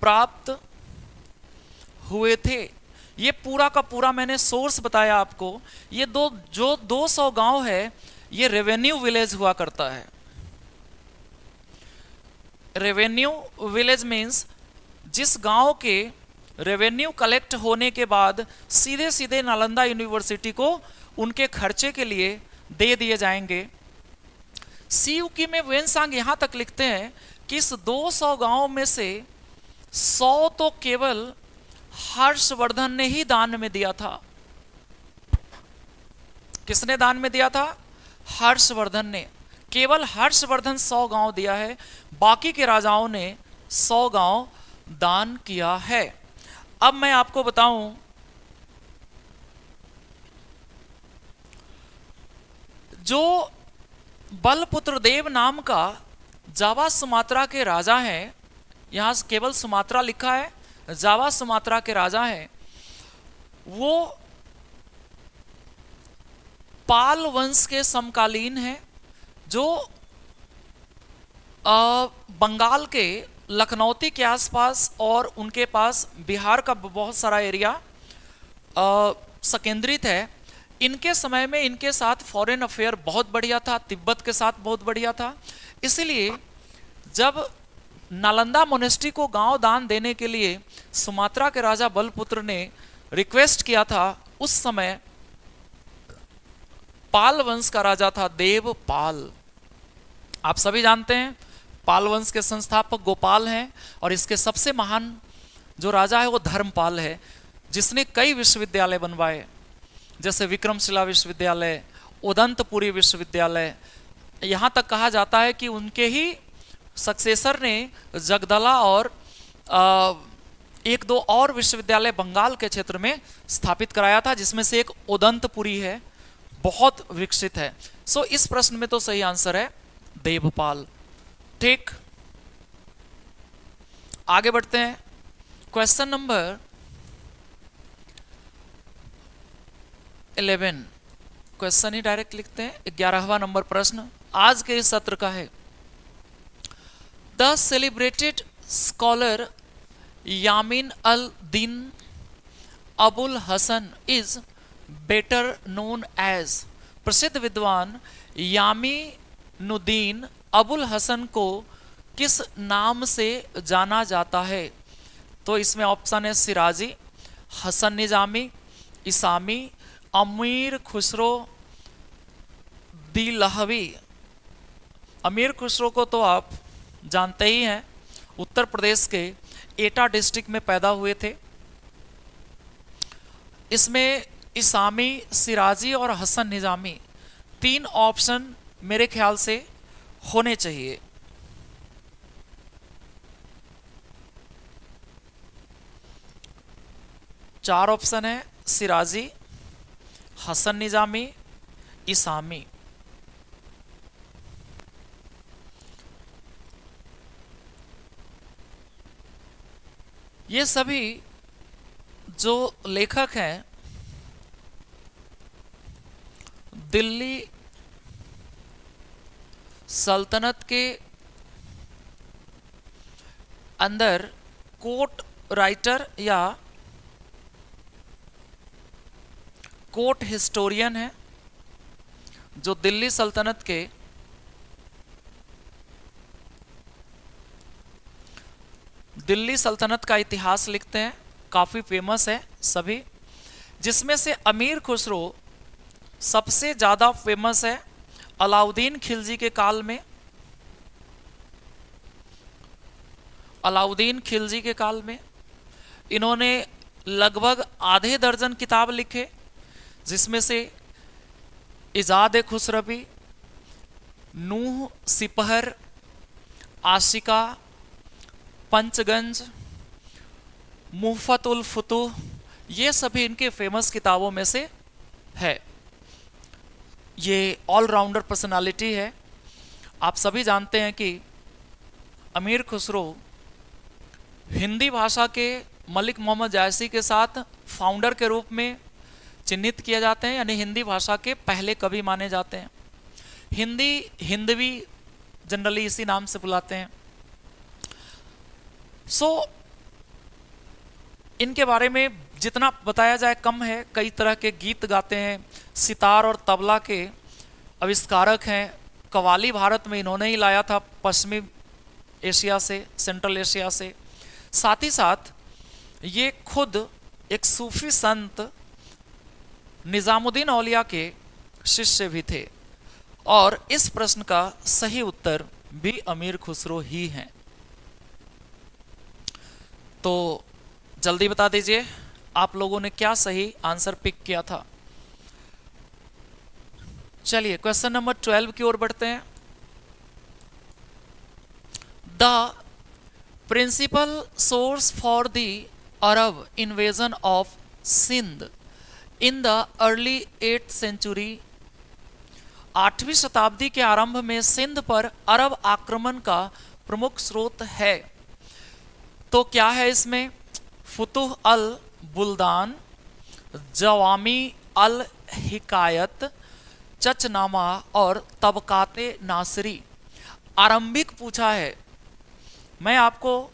प्राप्त हुए थे। ये पूरा का पूरा मैंने सोर्स बताया आपको। ये जो 200 गांव है ये रेवेन्यू विलेज हुआ करता है। रेवेन्यू विलेज मीन्स जिस गांव के रेवेन्यू कलेक्ट होने के बाद सीधे सीधे नालंदा यूनिवर्सिटी को उनके खर्चे के लिए दे दिए जाएंगे। शिव की में वेनसांग यहां तक लिखते हैं कि इस 200 गांवों में से 100 तो केवल हर्षवर्धन ने ही दान में दिया था। किसने दान में दिया था? हर्षवर्धन ने। केवल हर्षवर्धन 100 गांव दिया है, बाकी के राजाओं ने 100 गांव दान किया है। अब मैं आपको बताऊं, जो बलपुत्र देव नाम का जावा सुमात्रा के राजा हैं, यहां केवल सुमात्रा लिखा है, जावा सुमात्रा के राजा हैं, वो पाल वंश के समकालीन हैं, जो बंगाल के लखनौती के आसपास और उनके पास बिहार का बहुत सारा एरिया संकेंद्रित है। इनके समय में इनके साथ फॉरेन अफेयर बहुत बढ़िया था, तिब्बत के साथ बहुत बढ़िया था। इसलिए जब नालंदा मोनेस्ट्री को गांव दान देने के लिए सुमात्रा के राजा बलपुत्र ने रिक्वेस्ट किया था, उस समय पाल वंश का राजा था देवपाल। आप सभी जानते हैं पाल वंश के संस्थापक गोपाल हैं, और इसके सबसे महान जो राजा है वो धर्मपाल है, जिसने कई विश्वविद्यालय बनवाए, जैसे विक्रमशिला विश्वविद्यालय, उदंतपुरी विश्वविद्यालय। यहाँ तक कहा जाता है कि उनके ही सक्सेसर ने जगदला और एक दो और विश्वविद्यालय बंगाल के क्षेत्र में स्थापित कराया था, जिसमें से एक उदंतपुरी है, बहुत विकसित है। सो इस प्रश्न में तो सही आंसर है देवपाल। ठीक, आगे बढ़ते हैं। क्वेश्चन नंबर 11, क्वेश्चन ही डायरेक्ट लिखते हैं। 11वां नंबर प्रश्न आज के इस सत्र का है। The celebrated scholar Yamin al Din Abul Hasan is better known as. प्रसिद्ध विद्वान यामीनुद्दीन अबुल हसन को किस नाम से जाना जाता है? तो इसमें ऑप्शन है सिराजी, हसन निजामी, इसामी, अमीर खुसरो दिलहवी। अमीर खुसरो को तो आप जानते ही हैं, उत्तर प्रदेश के एटा डिस्ट्रिक्ट में पैदा हुए थे। इसमें इसामी, सिराजी और हसन निजामी तीन ऑप्शन मेरे ख्याल से होने चाहिए। चार ऑप्शन है सिराजी, हसन निजामी, इसामी। ये सभी जो लेखक हैं दिल्ली सल्तनत के अंदर कोर्ट राइटर या कोर्ट हिस्टोरियन है, जो दिल्ली सल्तनत के दिल्ली सल्तनत का इतिहास लिखते हैं। काफ़ी फेमस है सभी, जिसमें से अमीर खुसरो सबसे ज़्यादा फेमस है अलाउद्दीन खिलजी के काल में। अलाउद्दीन खिलजी के काल में इन्होंने लगभग आधे दर्जन किताब लिखे, जिसमें से इजाद खुसरवी, नूह सिपहर, आशिका, पंचगंज, मुहफतुल फुतूह, ये सभी इनके फेमस किताबों में से है। ये ऑलराउंडर पर्सनालिटी है। आप सभी जानते हैं कि अमीर खुसरो हिंदी भाषा के मलिक मोहम्मद जायसी के साथ फाउंडर के रूप में चिन्हित किए जाते हैं, यानी हिंदी भाषा के पहले कवि माने जाते हैं। हिंदवी जनरली इसी नाम से बुलाते हैं। इनके बारे में जितना बताया जाए कम है। कई तरह के गीत गाते हैं, सितार और तबला के आविष्कारक हैं। कव्वाली भारत में इन्होंने ही लाया था, पश्चिमी एशिया से, सेंट्रल एशिया से। साथ ही साथ ये खुद एक सूफी संत निजामुद्दीन औलिया के शिष्य भी थे। और इस प्रश्न का सही उत्तर भी अमीर खुसरो ही है। तो जल्दी बता दीजिए आप लोगों ने क्या सही आंसर पिक किया था। चलिए क्वेश्चन नंबर 12 की ओर बढ़ते हैं। The principal source for the Arab invasion of Sindh in the early 8th century, 8वीं शताब्दी के आरंभ में सिंध पर अरब आक्रमण का प्रमुख स्रोत है। तो क्या है इसमें? फुतुह अल बुल्दान, जवामी अल हिकायत, चचनामा और तबकाते नासरी। आरंभिक पूछा है। मैं आपको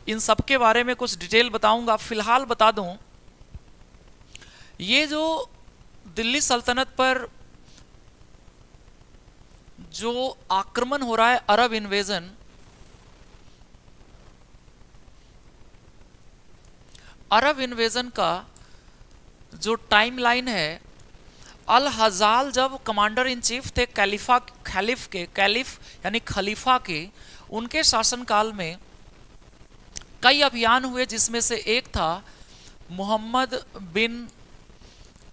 इन सब के बारे में कुछ डिटेल बताऊंगा। फिलहाल बता दूं, ये जो दिल्ली सल्तनत पर जो आक्रमण हो रहा है, अरब इन्वेजन, अरब इन्वेजन का जो टाइमलाइन है, अल हजाल जब कमांडर इन चीफ थे कैलिफ यानी खलीफा के, उनके शासनकाल में कई अभियान हुए, जिसमें से एक था मोहम्मद बिन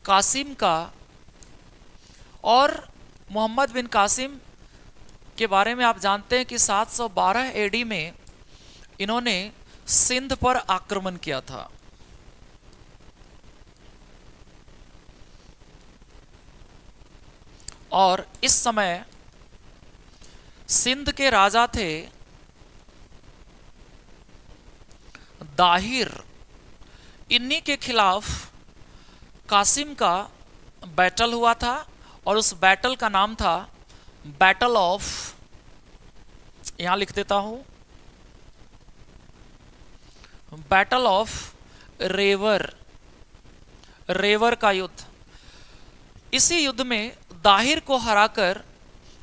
कासिम का। और मोहम्मद बिन कासिम के बारे में आप जानते हैं कि 712 एडी में इन्होंने सिंध पर आक्रमण किया था। और इस समय सिंध के राजा थे दाहिर। इन्हीं के खिलाफ कासिम का बैटल हुआ था और उस बैटल का नाम था बैटल ऑफ, यहां लिख देता हूं, बैटल ऑफ रेवर का युद्ध। इसी युद्ध में दाहिर को हराकर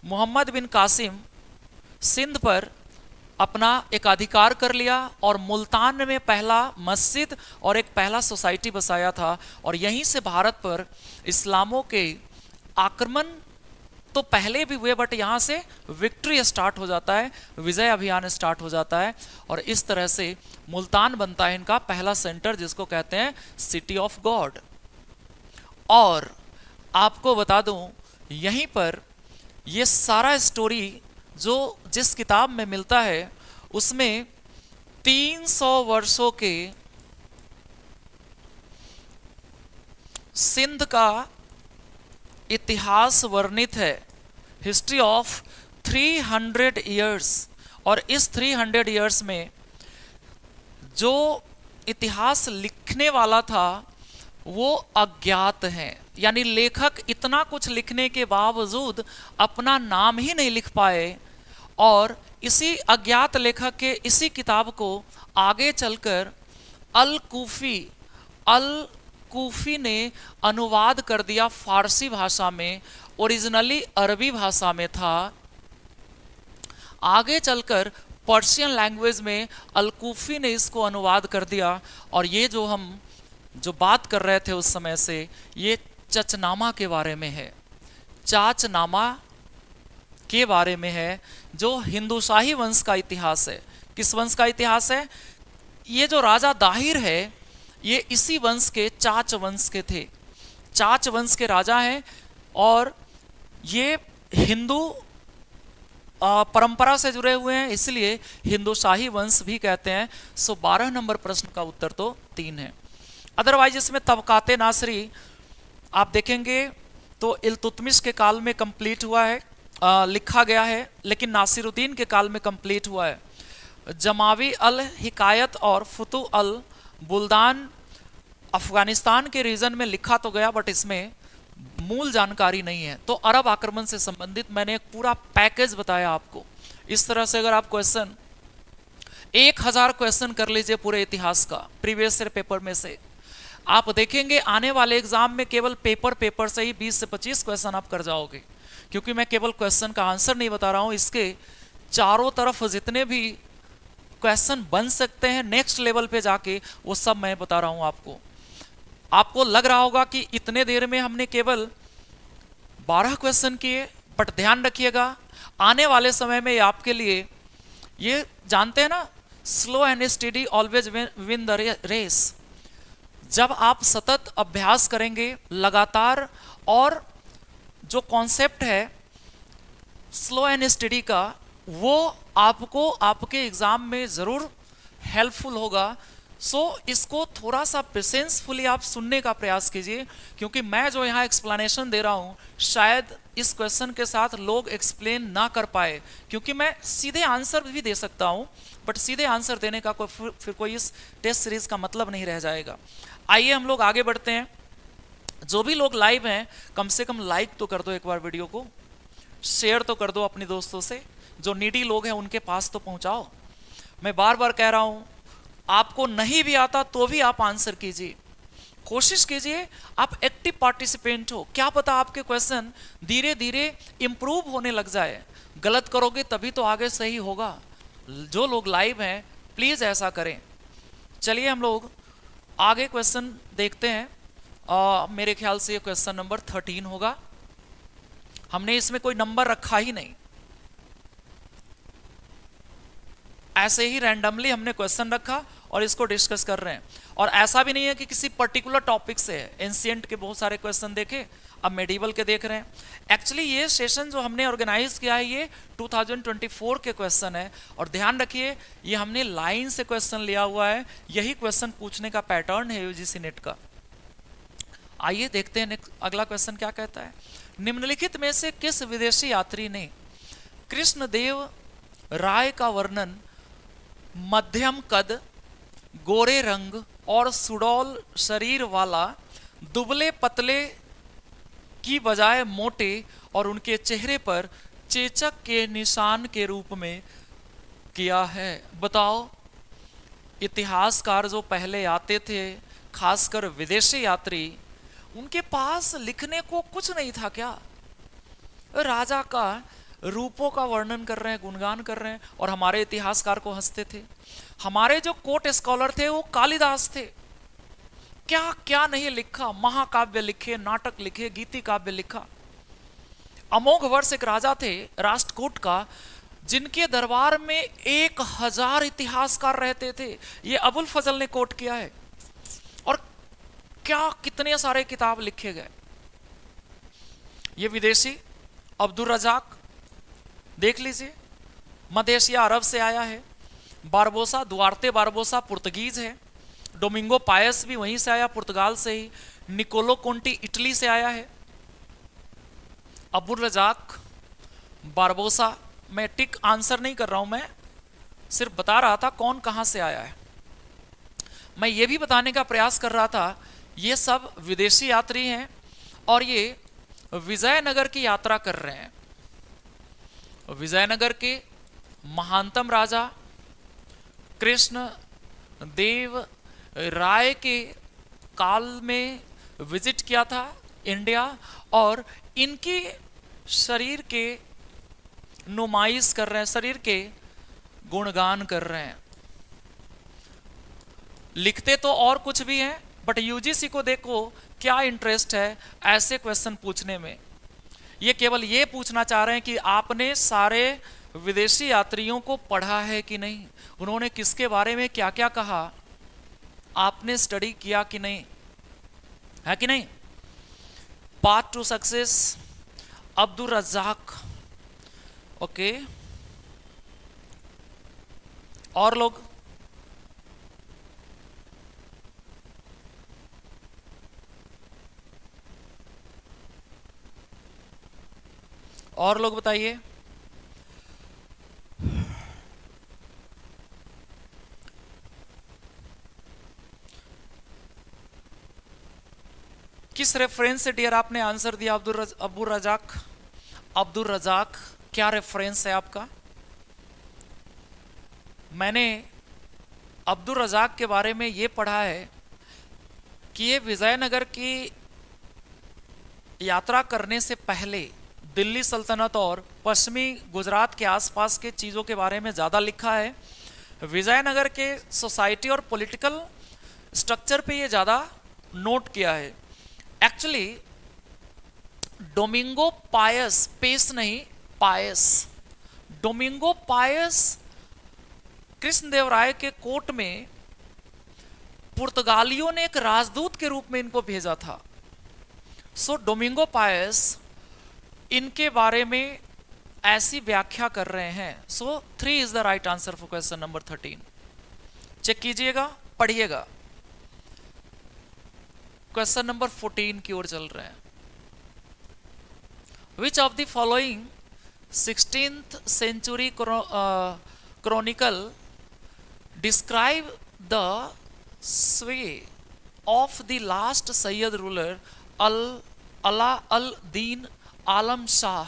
मोहम्मद बिन कासिम सिंध पर अपना एक अधिकार कर लिया और मुल्तान में पहला मस्जिद और एक पहला सोसाइटी बसाया था। और यहीं से भारत पर इस्लामों के आक्रमण तो पहले भी हुए, बट यहाँ से विक्ट्री स्टार्ट हो जाता है, विजय अभियान स्टार्ट हो जाता है। और इस तरह से मुल्तान बनता है इनका पहला सेंटर, जिसको कहते हैं सिटी ऑफ गॉड। और आपको बता दूं, यहीं पर ये सारा स्टोरी जो जिस किताब में मिलता है, उसमें 300 वर्षों के सिंध का इतिहास वर्णित है, हिस्ट्री ऑफ 300 इयर्स। और इस 300 इयर्स में जो इतिहास लिखने वाला था वो अज्ञात है, यानी लेखक इतना कुछ लिखने के बावजूद अपना नाम ही नहीं लिख पाए। और इसी अज्ञात लेखक के इसी किताब को आगे चलकर अल कूफी ने अनुवाद कर दिया फारसी भाषा में, ओरिजिनली अरबी भाषा में था। आगे चलकर पर्शियन लैंग्वेज में अल कूफी ने इसको अनुवाद कर दिया। और ये जो हम जो बात कर रहे थे उस समय से, ये चचनामा के बारे में है, चाचनामा के बारे में है, जो हिंदू शाही वंश का इतिहास है। किस वंश का इतिहास है? ये जो राजा दाहिर है, ये इसी वंश के, चाच वंश के थे, चाच वंश के राजा हैं। और ये हिंदू परंपरा से जुड़े हुए हैं, इसलिए हिंदू शाही वंश भी कहते हैं। सो 12 नंबर प्रश्न का उत्तर तो 3 है। अदरवाइज इसमें तबकाते नासरी आप देखेंगे तो इल्तुतमिश के काल में कंप्लीट हुआ है, लिखा गया है, लेकिन नासिरुद्दीन के काल में कंप्लीट हुआ है। जमावी अल हिकायत और फुतु अल बुल्दान अफगानिस्तान के रीजन में लिखा तो गया, बट इसमें मूल जानकारी नहीं है। तो अरब आक्रमण से संबंधित मैंने एक पूरा पैकेज बताया आपको। इस तरह से अगर आप क्वेश्चन 1000 क्वेश्चन कर लीजिए पूरे इतिहास का प्रीवियस ईयर पेपर में से, आप देखेंगे आने वाले एग्जाम में केवल पेपर से ही 20 से 25 क्वेश्चन आप कर जाओगे। क्योंकि मैं केवल क्वेश्चन का आंसर नहीं बता रहा हूं, इसके चारों तरफ जितने भी क्वेश्चन बन सकते हैं नेक्स्ट लेवल पे जाके, वो सब मैं बता रहा हूं आपको। आपको लग रहा होगा कि इतने देर में हमने केवल 12 क्वेश्चन किए, बट ध्यान रखिएगा आने वाले समय में आपके लिए, ये जानते हैं ना, slow and steady always win the race. जब आप सतत अभ्यास करेंगे लगातार, और जो कॉन्सेप्ट है स्लो एंड स्टडी का, वो आपको आपके एग्जाम में जरूर हेल्पफुल होगा। सो इसको थोड़ा सा पेशेंसफुली आप सुनने का प्रयास कीजिए, क्योंकि मैं जो यहाँ एक्सप्लेनेशन दे रहा हूँ शायद इस क्वेश्चन के साथ लोग एक्सप्लेन ना कर पाए, क्योंकि मैं सीधे आंसर भी दे सकता हूँ, बट सीधे आंसर देने का फिर कोई इस टेस्ट सीरीज का मतलब नहीं रह जाएगा। आइए हम लोग आगे बढ़ते हैं। जो भी लोग लाइव हैं कम से कम लाइक तो कर दो, एक बार वीडियो को शेयर तो कर दो अपने दोस्तों से, जो नीडी लोग हैं उनके पास तो पहुंचाओ। मैं बार बार कह रहा हूं, आपको नहीं भी आता तो भी आप आंसर कीजिए, कोशिश कीजिए, आप एक्टिव पार्टिसिपेंट हो। क्या पता आपके क्वेश्चन धीरे धीरे इंप्रूव होने लग जाए। गलत करोगे तभी तो आगे सही होगा। जो लोग लाइव हैं प्लीज ऐसा करें। चलिए हम लोग आगे क्वेश्चन देखते हैं। मेरे ख्याल से ये क्वेश्चन नंबर 13 होगा। हमने इसमें कोई नंबर रखा ही नहीं, ऐसे ही रैंडमली हमने क्वेश्चन रखा और इसको डिस्कस कर रहे हैं। और ऐसा भी नहीं है कि किसी पर्टिकुलर टॉपिक से है। एंशिएंट के बहुत सारे क्वेश्चन देखे, अब मेडिवल के देख रहे हैं। एक्चुअली ये सेशन जो हमने ऑर्गेनाइज किया है ये 2024 के क्वेश्चन है। और ध्यान रखिए ये हमने लाइन से क्वेश्चन लिया हुआ है, यही क्वेश्चन पूछने का पैटर्न है यूजीसी नेट का। आइए देखते हैं अगला क्वेश्चन क्या कहता है। निम्नलिखित में से किस विदेशी यात्री ने कृष्णदेव राय का वर्णन मध्यम कद, गोरे रंग और सुडौल शरीर वाला, दुबले पतले की बजाय मोटे और उनके चेहरे पर चेचक के निशान के रूप में किया है? बताओ। इतिहासकार जो पहले आते थे, खासकर विदेशी यात्री, उनके पास लिखने को कुछ नहीं था क्या? राजा का रूपों का वर्णन कर रहे हैं, गुणगान कर रहे हैं, और हमारे इतिहासकार को हंसते थे। हमारे जो कोर्ट स्कॉलर थे वो कालिदास थे। क्या क्या नहीं लिखा, महाकाव्य लिखे, नाटक लिखे, गीति काव्य लिखा। अमोघ वर्ष एक राजा थे राष्ट्रकूट का, जिनके दरबार में 1000 इतिहासकार रहते थे। ये अबुल फजल ने कोट किया है। और क्या कितने सारे किताब लिखे गए। ये विदेशी अब्दुल रजाक देख लीजिए, मध्य एशिया अरब से आया है। बारबोसा, दुआर्ते बारबोसा पुर्तगीज है। डोमिंगो पायस भी वहीं से आया, पुर्तगाल से ही। निकोलो कोंटी इटली से आया है। अब्दुल रजाक, बारबोसा, मैं टिक आंसर नहीं कर रहा हूं, मैं सिर्फ बता रहा था कौन कहां से आया है। मैं ये भी बताने का प्रयास कर रहा था ये सब विदेशी यात्री हैं और ये विजयनगर की यात्रा कर रहे हैं। विजयनगर के महानतम राजा कृष्ण देव राय के काल में विजिट किया था इंडिया, और इनके शरीर के नुमाइश कर रहे हैं, शरीर के गुणगान कर रहे हैं। लिखते तो और कुछ भी हैं, बट यूजीसी को देखो क्या इंटरेस्ट है ऐसे क्वेश्चन पूछने में। ये केवल ये पूछना चाह रहे हैं कि आपने सारे विदेशी यात्रियों को पढ़ा है कि नहीं, उन्होंने किसके बारे में क्या क्या कहा, आपने स्टडी किया कि नहीं, है कि नहीं। Path to success, Abdul Razak. Okay, और लोग? और लोग बताइए। किस रेफरेंस से डियर आपने आंसर दिया? अब्दुल रज़ाक, अब्दुल रज़ाक क्या रेफरेंस है आपका? मैंने अब्दुल रज़ाक के बारे में ये पढ़ा है कि ये विजयनगर की यात्रा करने से पहले दिल्ली सल्तनत और पश्चिमी गुजरात के आसपास के चीज़ों के बारे में ज़्यादा लिखा है। विजयनगर के सोसाइटी और पॉलिटिकल स्ट्रक्चर पे ये ज़्यादा नोट किया है। एक्चुअली डोमिंगो पायस, पेस नहीं पायस, डोमिंगो पायस कृष्णदेवराय के कोर्ट में पुर्तगालियों ने एक राजदूत के रूप में इनको भेजा था। सो डोमिंगो पायस इनके बारे में ऐसी व्याख्या कर रहे हैं। So 3 is the right answer for question number 13। Check कीजिएगा, पढ़िएगा। क्वेश्चन नंबर 14 की ओर चल रहे हैं। विच of the following 16th century chronicle describe the sway of the last Sayyid ruler Ala al-Din Alam Shah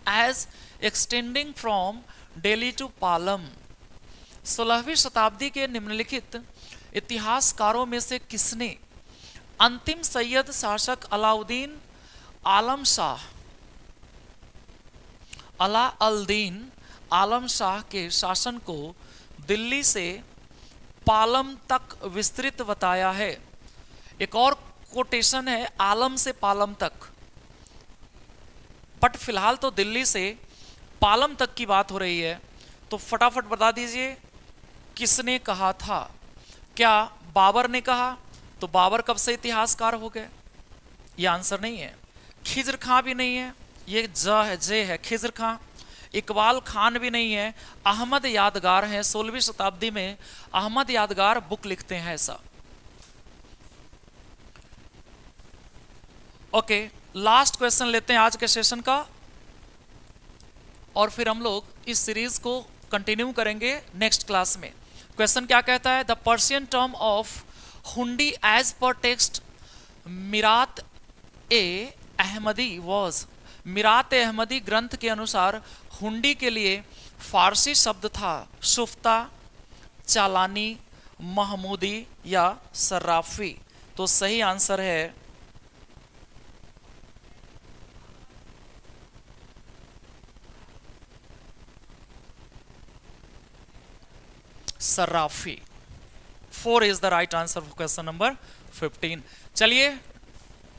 as extending from Delhi to Palam? 16वीं शताब्दी के निम्नलिखित इतिहासकारों में से किसने अंतिम सैयद शासक अलाउद्दीन आलम शाह, अला अल दीन आलम शाह के शासन को दिल्ली से पालम तक विस्तृत बताया है? एक और कोटेशन है आलम से पालम तक, बट फिलहाल तो दिल्ली से पालम तक की बात हो रही है। तो फटाफट बता दीजिए किसने कहा था? क्या बाबर ने कहा? तो बाबर कब से इतिहासकार हो गए? ये आंसर नहीं है। खिज्र खां भी नहीं है, ये जे है खिज्र खां। इकबाल खान भी नहीं है। अहमद यादगार हैं, 16वीं शताब्दी में अहमद यादगार बुक लिखते हैं ऐसा। ओके, लास्ट क्वेश्चन लेते हैं आज के सेशन का, और फिर हम लोग इस सीरीज को कंटिन्यू करेंगे नेक्स्ट क्लास में। क्वेश्चन क्या कहता है? The Persian term of hundi as per text Mirat e Ahmadi was. Mirat e Ahmadi ग्रंथ के अनुसार हुंडी के लिए फारसी शब्द था शुफ्ता, चालानी, महमूदी या सर्राफी। तो सही आंसर है सर्राफी। 4 is the right answer for question number 15। चलिए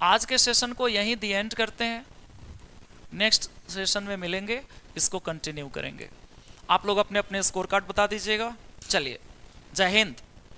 आज के सेशन को यहीं दी एंड करते हैं। नेक्स्ट सेशन में मिलेंगे, इसको कंटिन्यू करेंगे। आप लोग अपने अपने स्कोर कार्ड बता दीजिएगा। चलिए, जय हिंद।